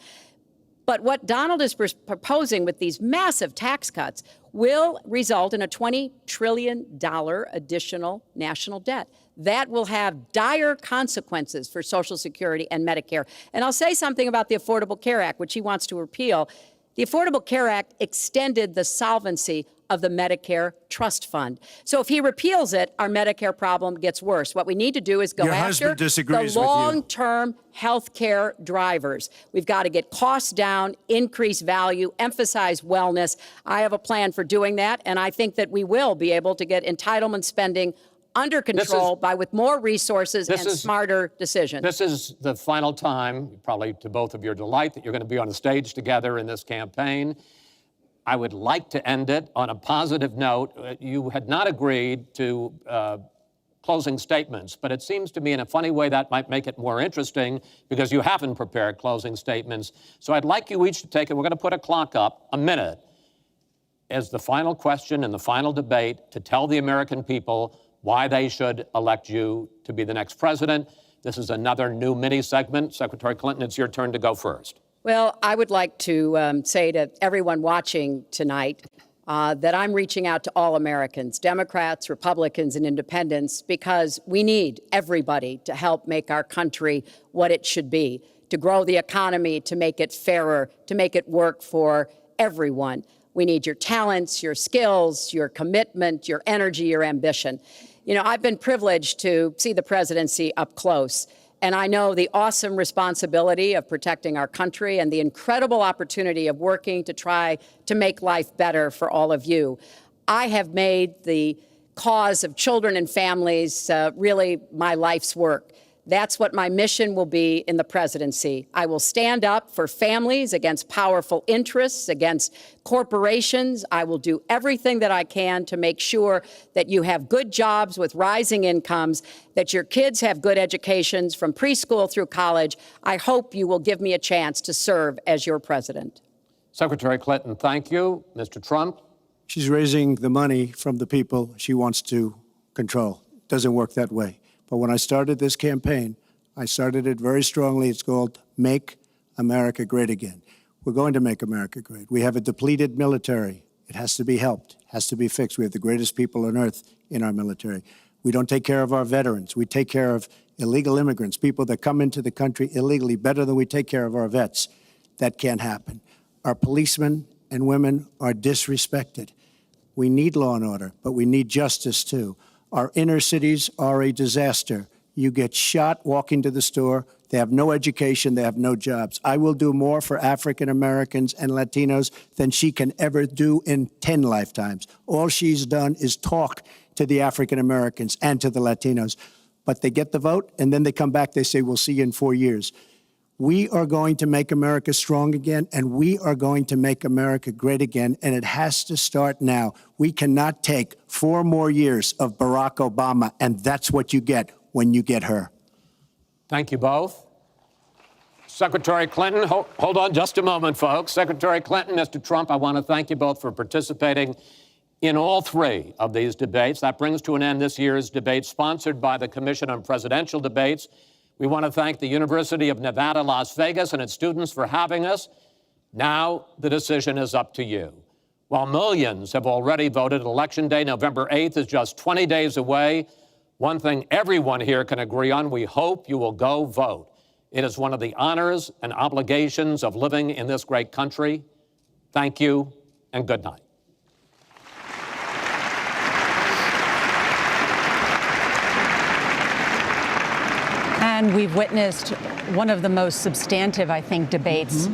But what Donald is proposing with these massive tax cuts will result in a $20 trillion additional national debt. That will have dire consequences for Social Security and Medicare. And I'll say something about the Affordable Care Act, which he wants to repeal. The Affordable Care Act extended the solvency of the Medicare Trust Fund. So if he repeals it, our Medicare problem gets worse. What we need to do is go after the long-term health care drivers. We've got to get costs down, increase value, emphasize wellness. I have a plan for doing that, and I think that we will be able to get entitlement spending under control with more resources and smarter decisions. This is the final time, probably to both of your delight, that you're going to be on the stage together in this campaign. I would like to end it on a positive note. You had not agreed to closing statements, but it seems to me in a funny way that might make it more interesting because you haven't prepared closing statements. So I'd like you each to take it. We're going to put a clock up, a minute, as the final question in the final debate to tell the American people why they should elect you to be the next president. This is another new mini segment. Secretary Clinton, it's your turn to go first. Well, I would like to say to everyone watching tonight that I'm reaching out to all Americans, Democrats, Republicans, and independents, because we need everybody to help make our country what it should be, to grow the economy, to make it fairer, to make it work for everyone. We need your talents, your skills, your commitment, your energy, your ambition. You know, I've been privileged to see the presidency up close, and I know the awesome responsibility of protecting our country and the incredible opportunity of working to try to make life better for all of you. I have made the cause of children and families really my life's work. That's what my mission will be in the presidency. I will stand up for families against powerful interests, against corporations. I will do everything that I can to make sure that you have good jobs with rising incomes, that your kids have good educations from preschool through college. I hope you will give me a chance to serve as your president. Secretary Clinton, thank you. Mr. Trump? She's raising the money from the people she wants to control. It doesn't work that way. But when I started this campaign, I started it very strongly. It's called Make America Great Again. We're going to make America great. We have a depleted military. It has to be helped, has to be fixed. We have the greatest people on earth in our military. We don't take care of our veterans. We take care of illegal immigrants, people that come into the country illegally, better than we take care of our vets. That can't happen. Our policemen and women are disrespected. We need law and order, but we need justice too. Our inner cities are a disaster. You get shot walking to the store. They have no education. They have no jobs. I will do more for African Americans and Latinos than she can ever do in 10 lifetimes. All she's done is talk to the African Americans and to the Latinos. But they get the vote, and then they come back. They say, we'll see you in 4 years. We are going to make America strong again, and we are going to make America great again, and it has to start now. We cannot take 4 more years of Barack Obama, and that's what you get when you get her. Thank you both. Secretary Clinton, hold on just a moment, folks. Secretary Clinton, Mr. Trump, I want to thank you both for participating in all 3 of these debates. That brings to an end this year's debate sponsored by the Commission on Presidential Debates. We want to thank the University of Nevada, Las Vegas, and its students for having us. Now the decision is up to you. While millions have already voted, Election Day, November 8th, is just 20 days away. One thing everyone here can agree on: we hope you will go vote. It is one of the honors and obligations of living in this great country. Thank you, and good night. And we've witnessed one of the most substantive, I think, debates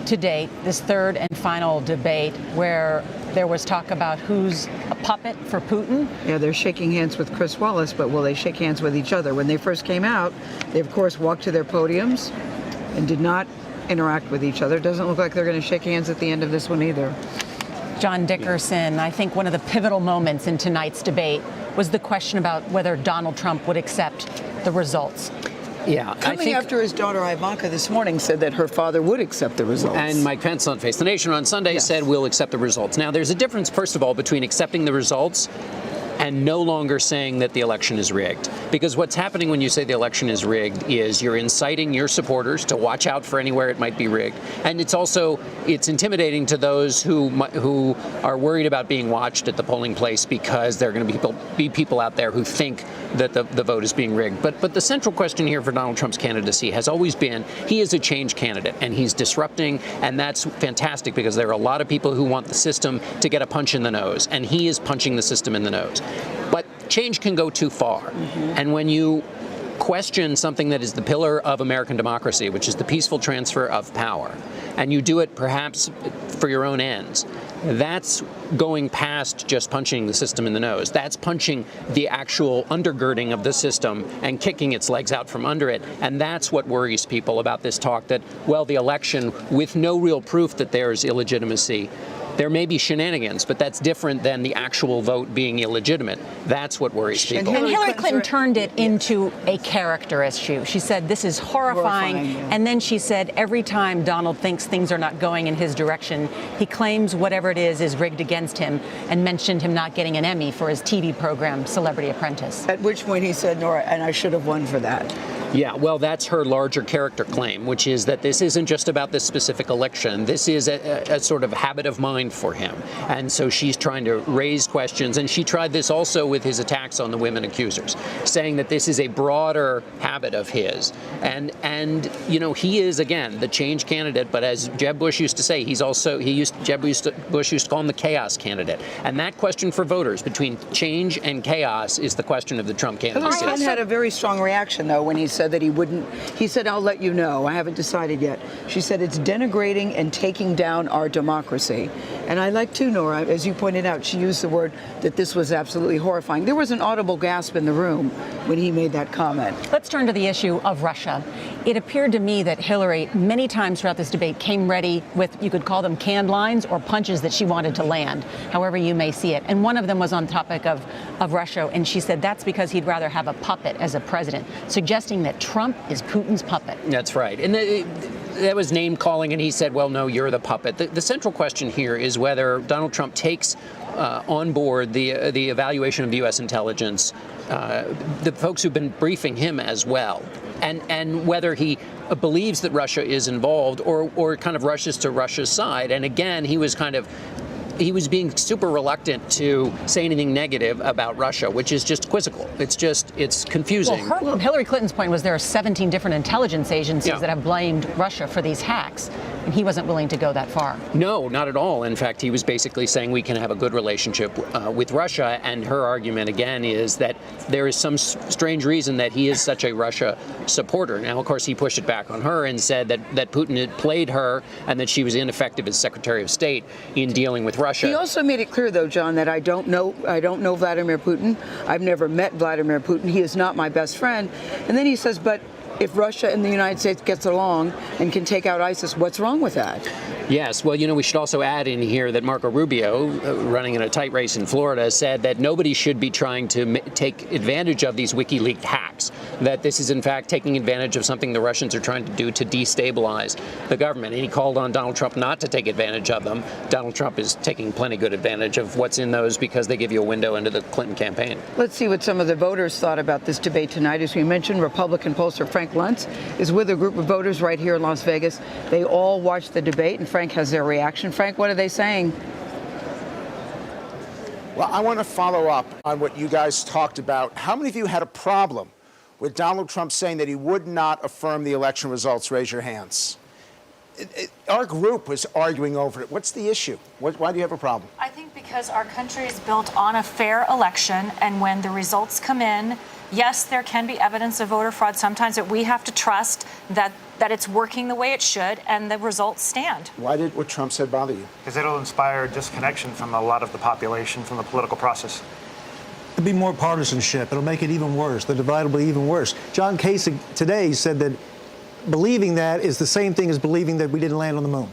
to date, this third and final debate, where there was talk about who's a puppet for Putin. Yeah, they're shaking hands with Chris Wallace, but will they shake hands with each other? When they first came out, they, of course, walked to their podiums and did not interact with each other. It doesn't look like they're going to shake hands at the end of this one either. John Dickerson, I think one of the pivotal moments in tonight's debate was the question about whether Donald Trump would accept the results. Yeah, Coming after his daughter Ivanka this morning said that her father would accept the results. And Mike Pence on Face the Nation on Sunday said we'll accept the results. Now, there's a difference, first of all, between accepting the results and no longer saying that the election is rigged. Because what's happening when you say the election is rigged is you're inciting your supporters to watch out for anywhere it might be rigged. And it's intimidating to those who are worried about being watched at the polling place, because there are going to be people out there who think that the vote is being rigged. But the central question here for Donald Trump's candidacy has always been, he is a change candidate and he's disrupting, and that's fantastic because there are a lot of people who want the system to get a punch in the nose, and he is punching the system in the nose. But change can go too far. And when you question something that is the pillar of American democracy, which is the peaceful transfer of power, and you do it perhaps for your own ends, that's going past just punching the system in the nose. That's punching the actual undergirding of the system and kicking its legs out from under it. And that's what worries people about this talk that, well, the election, with no real proof that there's illegitimacy, there may be shenanigans, but that's different than the actual vote being illegitimate. That's what worries people. And Hillary Clinton turned it into a character issue. She said, this is horrifying. And then she said, every time Donald thinks things are not going in his direction, he claims whatever it is rigged against him, and mentioned him not getting an Emmy for his TV program, Celebrity Apprentice. At which point he said, Nora, and I should have won for that. Yeah, well, that's her larger character claim, which is that this isn't just about this specific election. This is a sort of habit of mind for him. And so she's trying to raise questions. And she tried this also with his attacks on the women accusers, saying that this is a broader habit of his. And you know, he is, again, the change candidate. But as Jeb Bush used to say, Jeb Bush used to call him the chaos candidate. And that question for voters between change and chaos is the question of the Trump candidacy. Hillary Clinton had a very strong reaction, though, when he said that he wouldn't. He said, I'll let you know. I haven't decided yet. She said it's denigrating and taking down our democracy. And I like too, Nora, as you pointed out, she used the word that this was absolutely horrifying. There was an audible gasp in the room when he made that comment. Let's turn to the issue of Russia. It appeared to me that Hillary, many times throughout this debate, came ready with, you could call them canned lines or punches that she wanted to land, however you may see it. And one of them was on the topic of Russia, and she said that's because he'd rather have a puppet as a president, suggesting that Trump is Putin's puppet. That's right. And that was name calling, and he said, well, no, you're the puppet. The central question here is whether Donald Trump takes on board the evaluation of the U.S. intelligence, the folks who've been briefing him as well, and whether he believes that Russia is involved or kind of rushes to Russia's side. And again, he was being super reluctant to say anything negative about Russia, which is just quizzical. It's confusing. Well, Hillary Clinton's point was there are 17 different intelligence agencies that have blamed Russia for these hacks. And he wasn't willing to go that far. No, not at all. In fact, he was basically saying we can have a good relationship with Russia. And her argument, again, is that there is some strange reason that he is such a Russia supporter. Now, of course, he pushed it back on her and said that Putin had played her and that she was ineffective as Secretary of State in dealing with Russia. He also made it clear, though, John, that I don't know Vladimir Putin. I've never met Vladimir Putin. He is not my best friend. And then he says, but if Russia and the United States gets along and can take out ISIS, what's wrong with that? Yes. Well, we should also add in here that Marco Rubio, running in a tight race in Florida, said that nobody should be trying to take advantage of these WikiLeaks hacks, that this is, in fact, taking advantage of something the Russians are trying to do to destabilize the government. And he called on Donald Trump not to take advantage of them. Donald Trump is taking plenty good advantage of what's in those because they give you a window into the Clinton campaign. Let's see what some of the voters thought about this debate tonight. As we mentioned, Republican pollster Frank Luntz is with a group of voters right here in Las Vegas. They all watched the debate, and Frank has their reaction. Frank, what are they saying? Well, I want to follow up on what you guys talked about. How many of you had a problem with Donald Trump saying that he would not affirm the election results? Raise your hands. Our group was arguing over it. What's the issue? Why do you have a problem? I think because our country is built on a fair election, and when the results come in, yes, there can be evidence of voter fraud sometimes, but we have to trust that it's working the way it should and the results stand. Why did what Trump said bother you? Because it'll inspire disconnection from a lot of the population from the political process. There'll be more partisanship. It'll make it even worse. The divide will be even worse. John Kasich today said that believing that is the same thing as believing that we didn't land on the moon.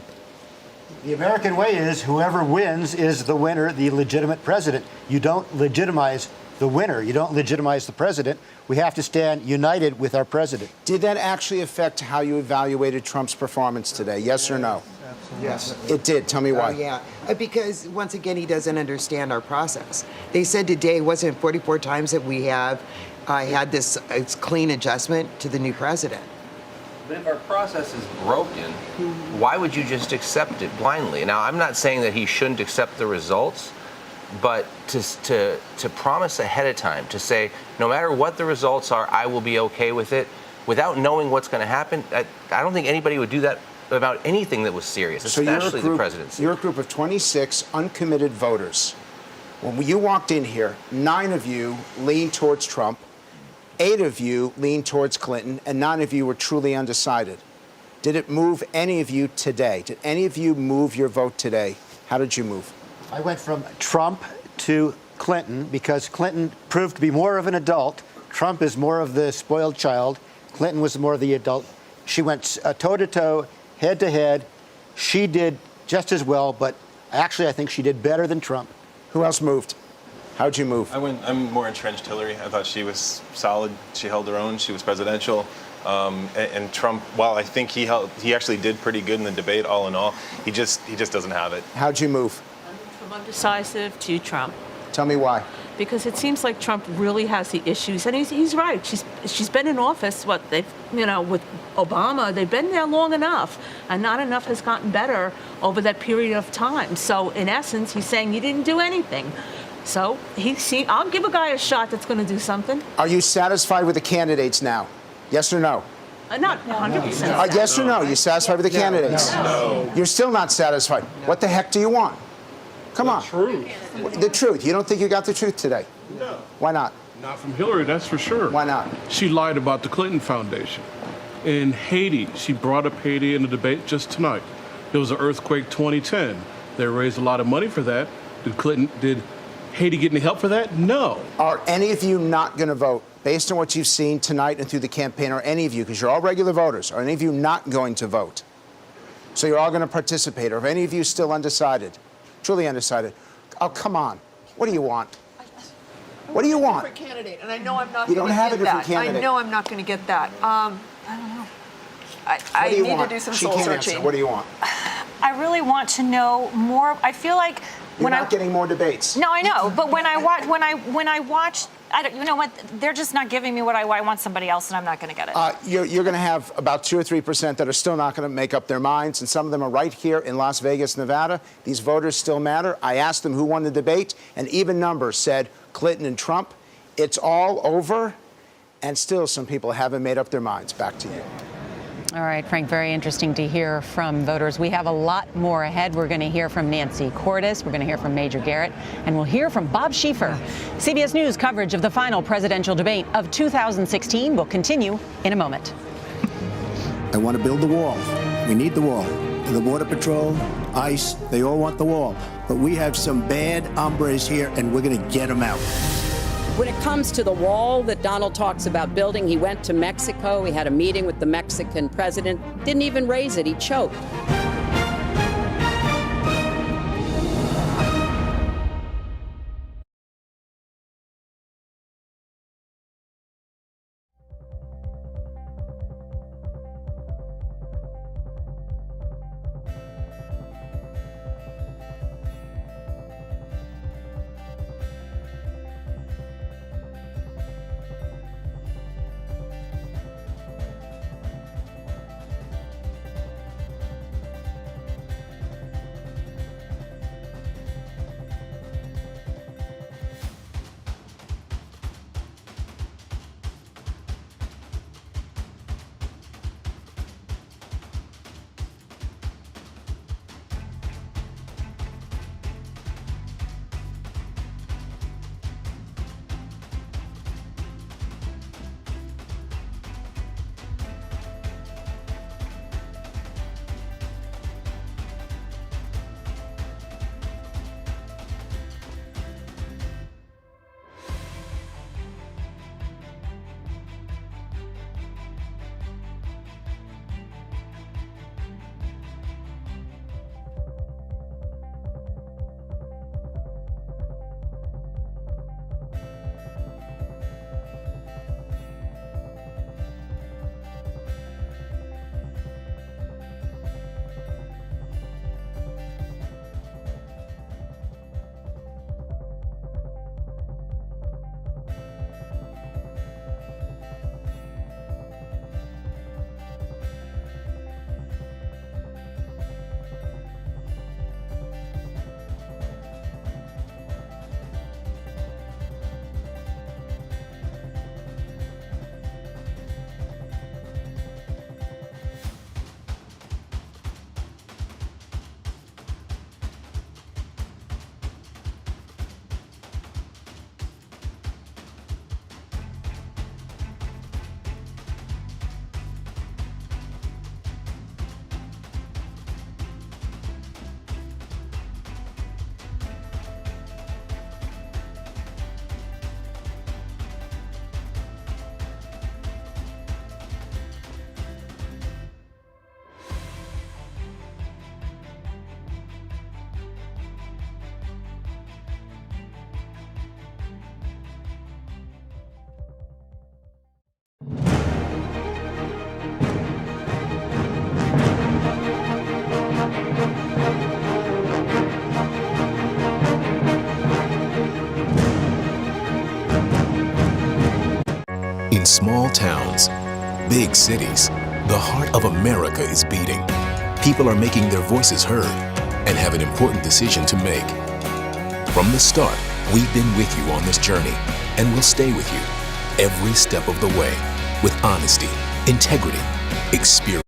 The American way is whoever wins is the winner, the legitimate president. You don't legitimize the winner. You don't legitimize the president. We have to stand united with our president. Did that actually affect how you evaluated Trump's performance today? Yes or no? Yes. It did. Tell me why. Yeah, because once again, he doesn't understand our process. They said today, wasn't it 44 times that we have had this clean adjustment to the new president? But if our process is broken, why would you just accept it blindly? Now, I'm not saying that he shouldn't accept the results, but to promise ahead of time, to say, no matter what the results are, I will be okay with it, without knowing what's going to happen, I don't think anybody would do that about anything that was serious, especially the presidency. You're a group of 26 uncommitted voters. When you walked in here, 9 of you leaned towards Trump, 8 of you leaned towards Clinton, and 9 of you were truly undecided. Did it move any of you today? Did any of you move your vote today? How did you move? I went from Trump to Clinton because Clinton proved to be more of an adult. Trump is more of the spoiled child. Clinton was more of the adult. She went toe-to-toe, head-to-head. She did just as well, but actually I think she did better than Trump. Who else moved? How'd you move? I'm more entrenched Hillary. I thought she was solid. She held her own. She was presidential. And Trump, while I think he actually did pretty good in the debate, all in all, he just doesn't have it. How'd you move? From undecisive to Trump. Tell me why. Because it seems like Trump really has the issues, and he's right. She's been in office. With Obama, they've been there long enough, and not enough has gotten better over that period of time. So in essence, he's saying you didn't do anything. So I'll give a guy a shot that's going to do something. Are you satisfied with the candidates now? Yes or no? Not 100%. Yes or no? You satisfied with the candidates? No. You're still not satisfied. What the heck do you want? Come on. The truth. The truth. You don't think you got the truth today? No. Why not? Not from Hillary, that's for sure. Why not? She lied about the Clinton Foundation. In Haiti, she brought up Haiti in the debate just tonight. There was an earthquake 2010. They raised a lot of money for that. Did Haiti get any help for that? No. Are any of you not going to vote? Based on what you've seen tonight and through the campaign, are any of you, because you're all regular voters, are any of you not going to vote? So you're all going to participate. Or are any of you still undecided? Truly undecided? Oh, come on. What do you want? What do you want? A different candidate, and I know I'm not You going don't to have get a different that. candidate. I know I'm not going to get that. I don't know. I What do you need want? to do some She soul can't searching. answer. What do you want? I really want to know more. I feel like You're not getting more debates. No, I know, but when I watch, you know what? They're just not giving me what I want. I want somebody else, and I'm not going to get it. You're going to have about 2 or 3% that are still not going to make up their minds, and some of them are right here in Las Vegas, Nevada. These voters still matter. I asked them who won the debate, and even numbers said Clinton and Trump. It's all over, and still some people haven't made up their minds. Back to you. All right, Frank, very interesting to hear from voters. We have a lot more ahead. We're going to hear from Nancy Cordes. We're going to hear from Major Garrett. And we'll hear from Bob Schieffer. CBS News coverage of the final presidential debate of 2016 will continue in a moment. I want to build the wall. We need the wall. The Border Patrol, ICE, they all want the wall. But we have some bad hombres here, and we're going to get them out. When it comes to the wall that Donald talks about building, he went to Mexico. He had a meeting with the Mexican president. Didn't even raise it. He choked. In small towns, big cities, the heart of America is beating. People are making their voices heard and have an important decision to make. From the start, we've been with you on this journey and will stay with you every step of the way with honesty, integrity, experience.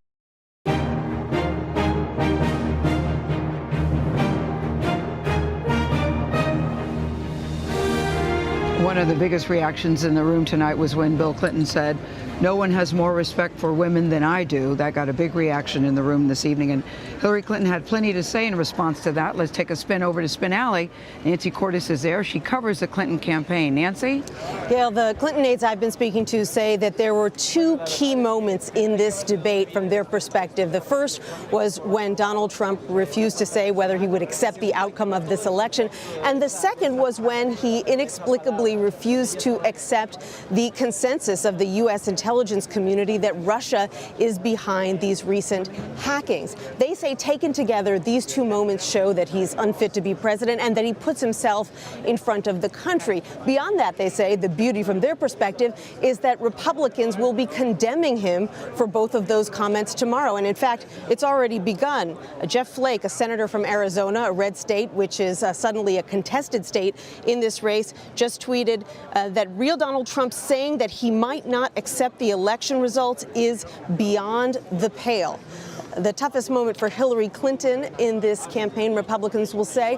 One of the biggest reactions in the room tonight was when Bill Clinton said, "No one has more respect for women than I do." That got a big reaction in the room this evening, and Hillary Clinton had plenty to say in response to that. Let's take a spin over to Spin Alley. Nancy Cordes is there. She covers the Clinton campaign. Nancy? Gail, the Clinton aides I've been speaking to say that there were two key moments in this debate from their perspective. The first was when Donald Trump refused to say whether he would accept the outcome of this election. And the second was when he inexplicably refused to accept the consensus of the U.S. intelligence community that Russia is behind these recent hackings. They say taken together, these two moments show that he's unfit to be president and that he puts himself in front of the country. Beyond that, they say the beauty from their perspective is that Republicans will be condemning him for both of those comments tomorrow. And in fact, it's already begun. Jeff Flake, a senator from Arizona, a red state, which is suddenly a contested state in this race, just tweeted that real Donald Trump saying that he might not accept the election results is beyond the pale. The toughest moment for Hillary Clinton in this campaign, Republicans will say,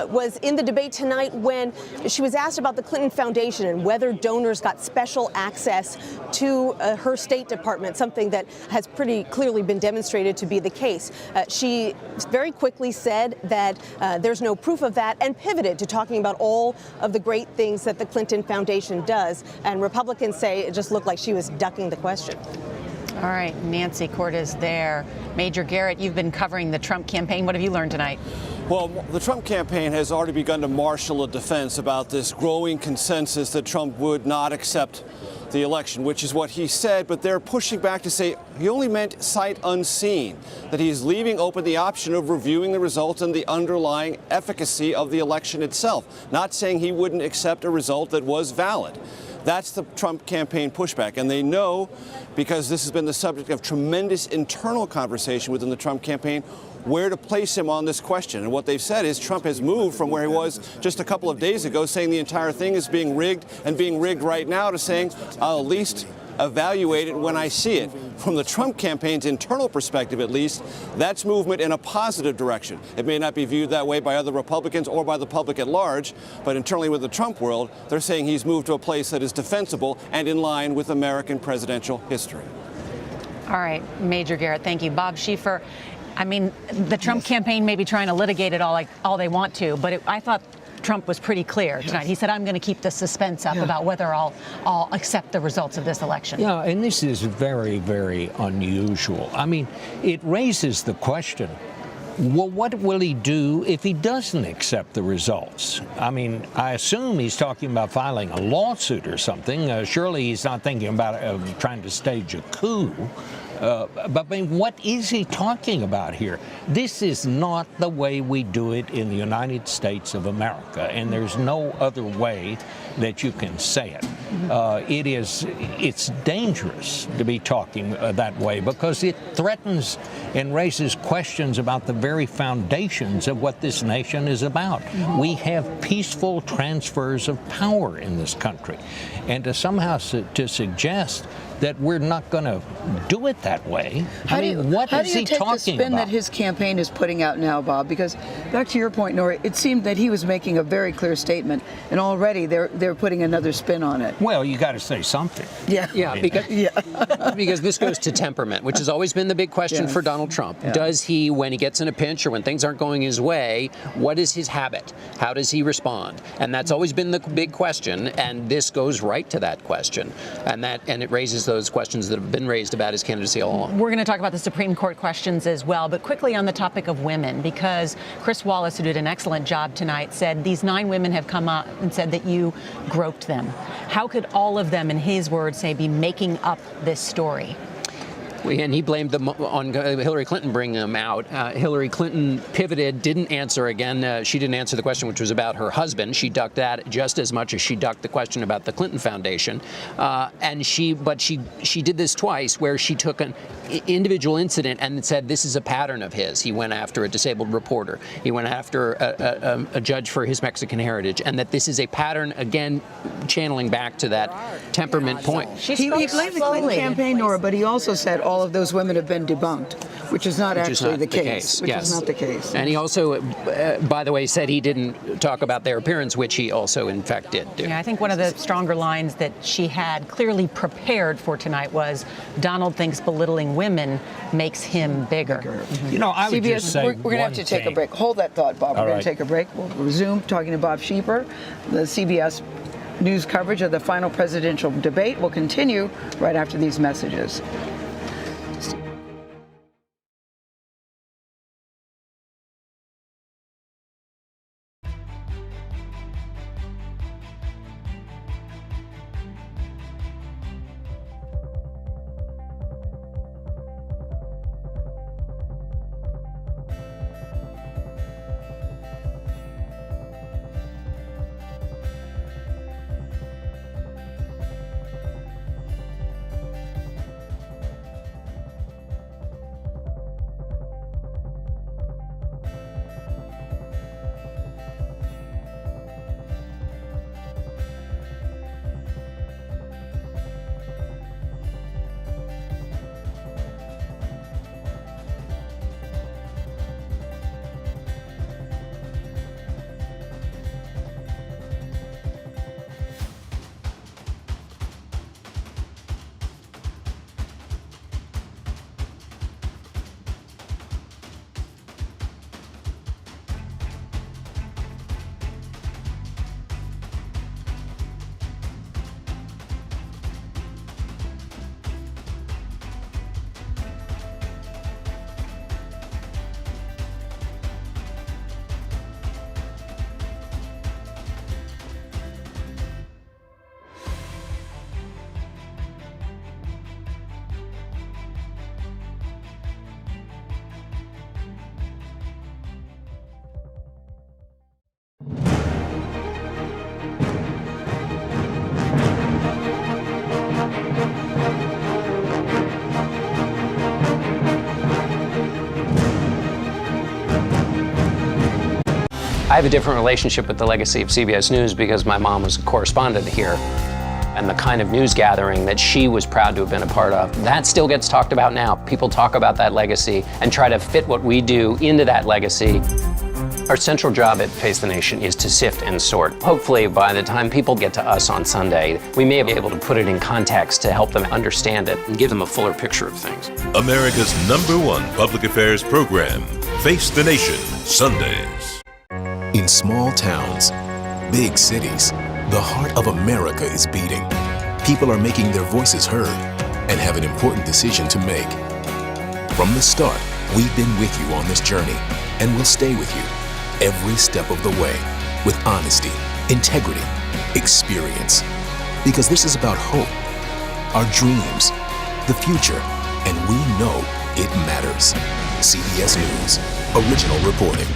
was in the debate tonight when she was asked about the Clinton Foundation and whether donors got special access to her State Department, something that has pretty clearly been demonstrated to be the case. She very quickly said that there's no proof of that and pivoted to talking about all of the great things that the Clinton Foundation does. And Republicans say it just looked like she was ducking the question. All right, Nancy Cordes there. Major Garrett, you've been covering the Trump campaign. What have you learned tonight? Well, the Trump campaign has already begun to marshal a defense about this growing consensus that Trump would not accept the election, which is what he said, but they're pushing back to say he only meant sight unseen, that he's leaving open the option of reviewing the results and the underlying efficacy of the election itself, not saying he wouldn't accept a result that was valid. That's the Trump campaign pushback, and they know, because this has been the subject of tremendous internal conversation within the Trump campaign, where to place him on this question. And what they've said is Trump has moved from where he was just a couple of days ago, saying the entire thing is being rigged and being rigged right now, to saying I'll at least evaluate it when I see it. From the Trump campaign's internal perspective, at least, that's movement in a positive direction. It may not be viewed that way by other Republicans or by the public at large, but internally with the Trump world, they're saying he's moved to a place that is defensible and in line with American presidential history. All right, Major Garrett, thank you. Bob Schieffer, I mean, the Trump campaign may be trying to litigate it all they want to, but I thought Trump was pretty clear tonight. He said, I'm going to keep the suspense up about whether I'll accept the results of this election. Yeah, and this is very, very unusual. I mean, it raises the question, well, what will he do if he doesn't accept the results? I mean, I assume he's talking about filing a lawsuit or something. Surely he's not thinking about trying to stage a coup. But I mean, what is he talking about here? This is not the way we do it in the United States of America, and there's no other way that you can say it. It's dangerous to be talking that way, because it threatens and raises questions about the very foundations of what this nation is about. We have peaceful transfers of power in this country, and to somehow to suggest that we're not going to do it that way. How do you take the spin about? that his campaign is putting out now, Bob? Because back to your point, Nora, it seemed that he was making a very clear statement, and already they're putting another spin on it. Well, you got to say something. Yeah, because this goes to temperament, which has always been the big question for Donald Trump. Yeah. Does he, when he gets in a pinch or when things aren't going his way, what is his habit? How does he respond? And that's always been the big question, and this goes right to that question, and it raises those questions that have been raised about his candidacy all along. We're going to talk about the Supreme Court questions as well, but quickly on the topic of women, because Chris Wallace, who did an excellent job tonight, said these 9 women have come out and said that you groped them. How could all of them, in his words, say, be making up this story? And he blamed them on Hillary Clinton bringing them out. Hillary Clinton pivoted, didn't answer again. She didn't answer the question, which was about her husband. She ducked that just as much as she ducked the question about the Clinton Foundation. But she did this twice, where she took an individual incident and said this is a pattern of his. He went after a disabled reporter. He went after a judge for his Mexican heritage, and that this is a pattern, again, channeling back to that temperament point. He blamed the Clinton campaign, Nora, but he also said all of those women have been debunked, which is not actually the case. Which is not the case. And he also, by the way, said he didn't talk about their appearance, which he also, in fact, did do. Yeah, I think one of the stronger lines that she had clearly prepared for tonight was, Donald thinks belittling women makes him bigger. You know, I would CBS, just say we're going to have to take a break. Hold that thought, Bob. We're going to take a break. We'll resume talking to Bob Schieffer. The CBS News coverage of the final presidential debate will continue right after these messages. I have a different relationship with the legacy of CBS News because my mom was a correspondent here. And the kind of news gathering that she was proud to have been a part of, that still gets talked about now. People talk about that legacy and try to fit what we do into that legacy. Our central job at Face the Nation is to sift and sort. Hopefully, by the time people get to us on Sunday, we may be able to put it in context to help them understand it and give them a fuller picture of things. America's #1 public affairs program, Face the Nation, Sundays. In small towns, big cities, the heart of America is beating. People are making their voices heard and have an important decision to make. From the start, we've been with you on this journey and will stay with you every step of the way with honesty, integrity, experience. Because this is about hope, our dreams, the future, and we know it matters. CBS News, original reporting.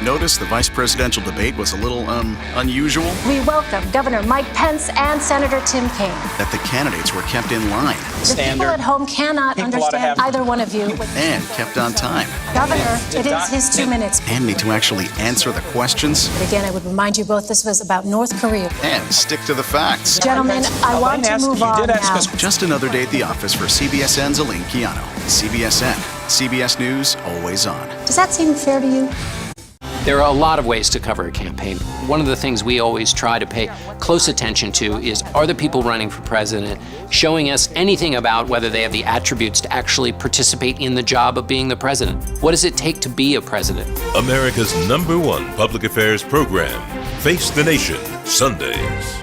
Notice the vice presidential debate was a little, unusual? We welcome Governor Mike Pence and Senator Tim Kaine. That the candidates were kept in line. The people at home cannot understand either one of you. And kept on time. Governor, it is his 2 minutes. And need to actually answer the questions. But again, I would remind you both this was about North Korea. And stick to the facts. Gentlemen, I want to move on now. Just another day at the office for CBSN's Elaine Keano. CBSN, CBS News, always on. Does that seem fair to you? There are a lot of ways to cover a campaign. One of the things we always try to pay close attention to is, are the people running for president showing us anything about whether they have the attributes to actually participate in the job of being the president? What does it take to be a president? America's #1 public affairs program, Face the Nation, Sundays.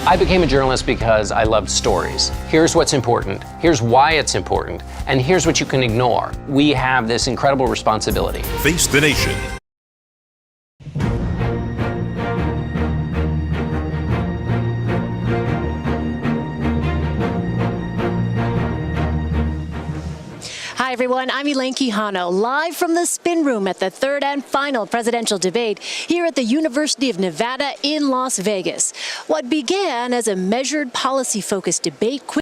I became a journalist because I loved stories. Here's what's important, here's why it's important, and here's what you can ignore. We have this incredible responsibility. Face the Nation. Hi, everyone. I'm Elaine Quijano, live from the spin room at the third and final presidential debate here at the University of Nevada in Las Vegas. What began as a measured, policy-focused debate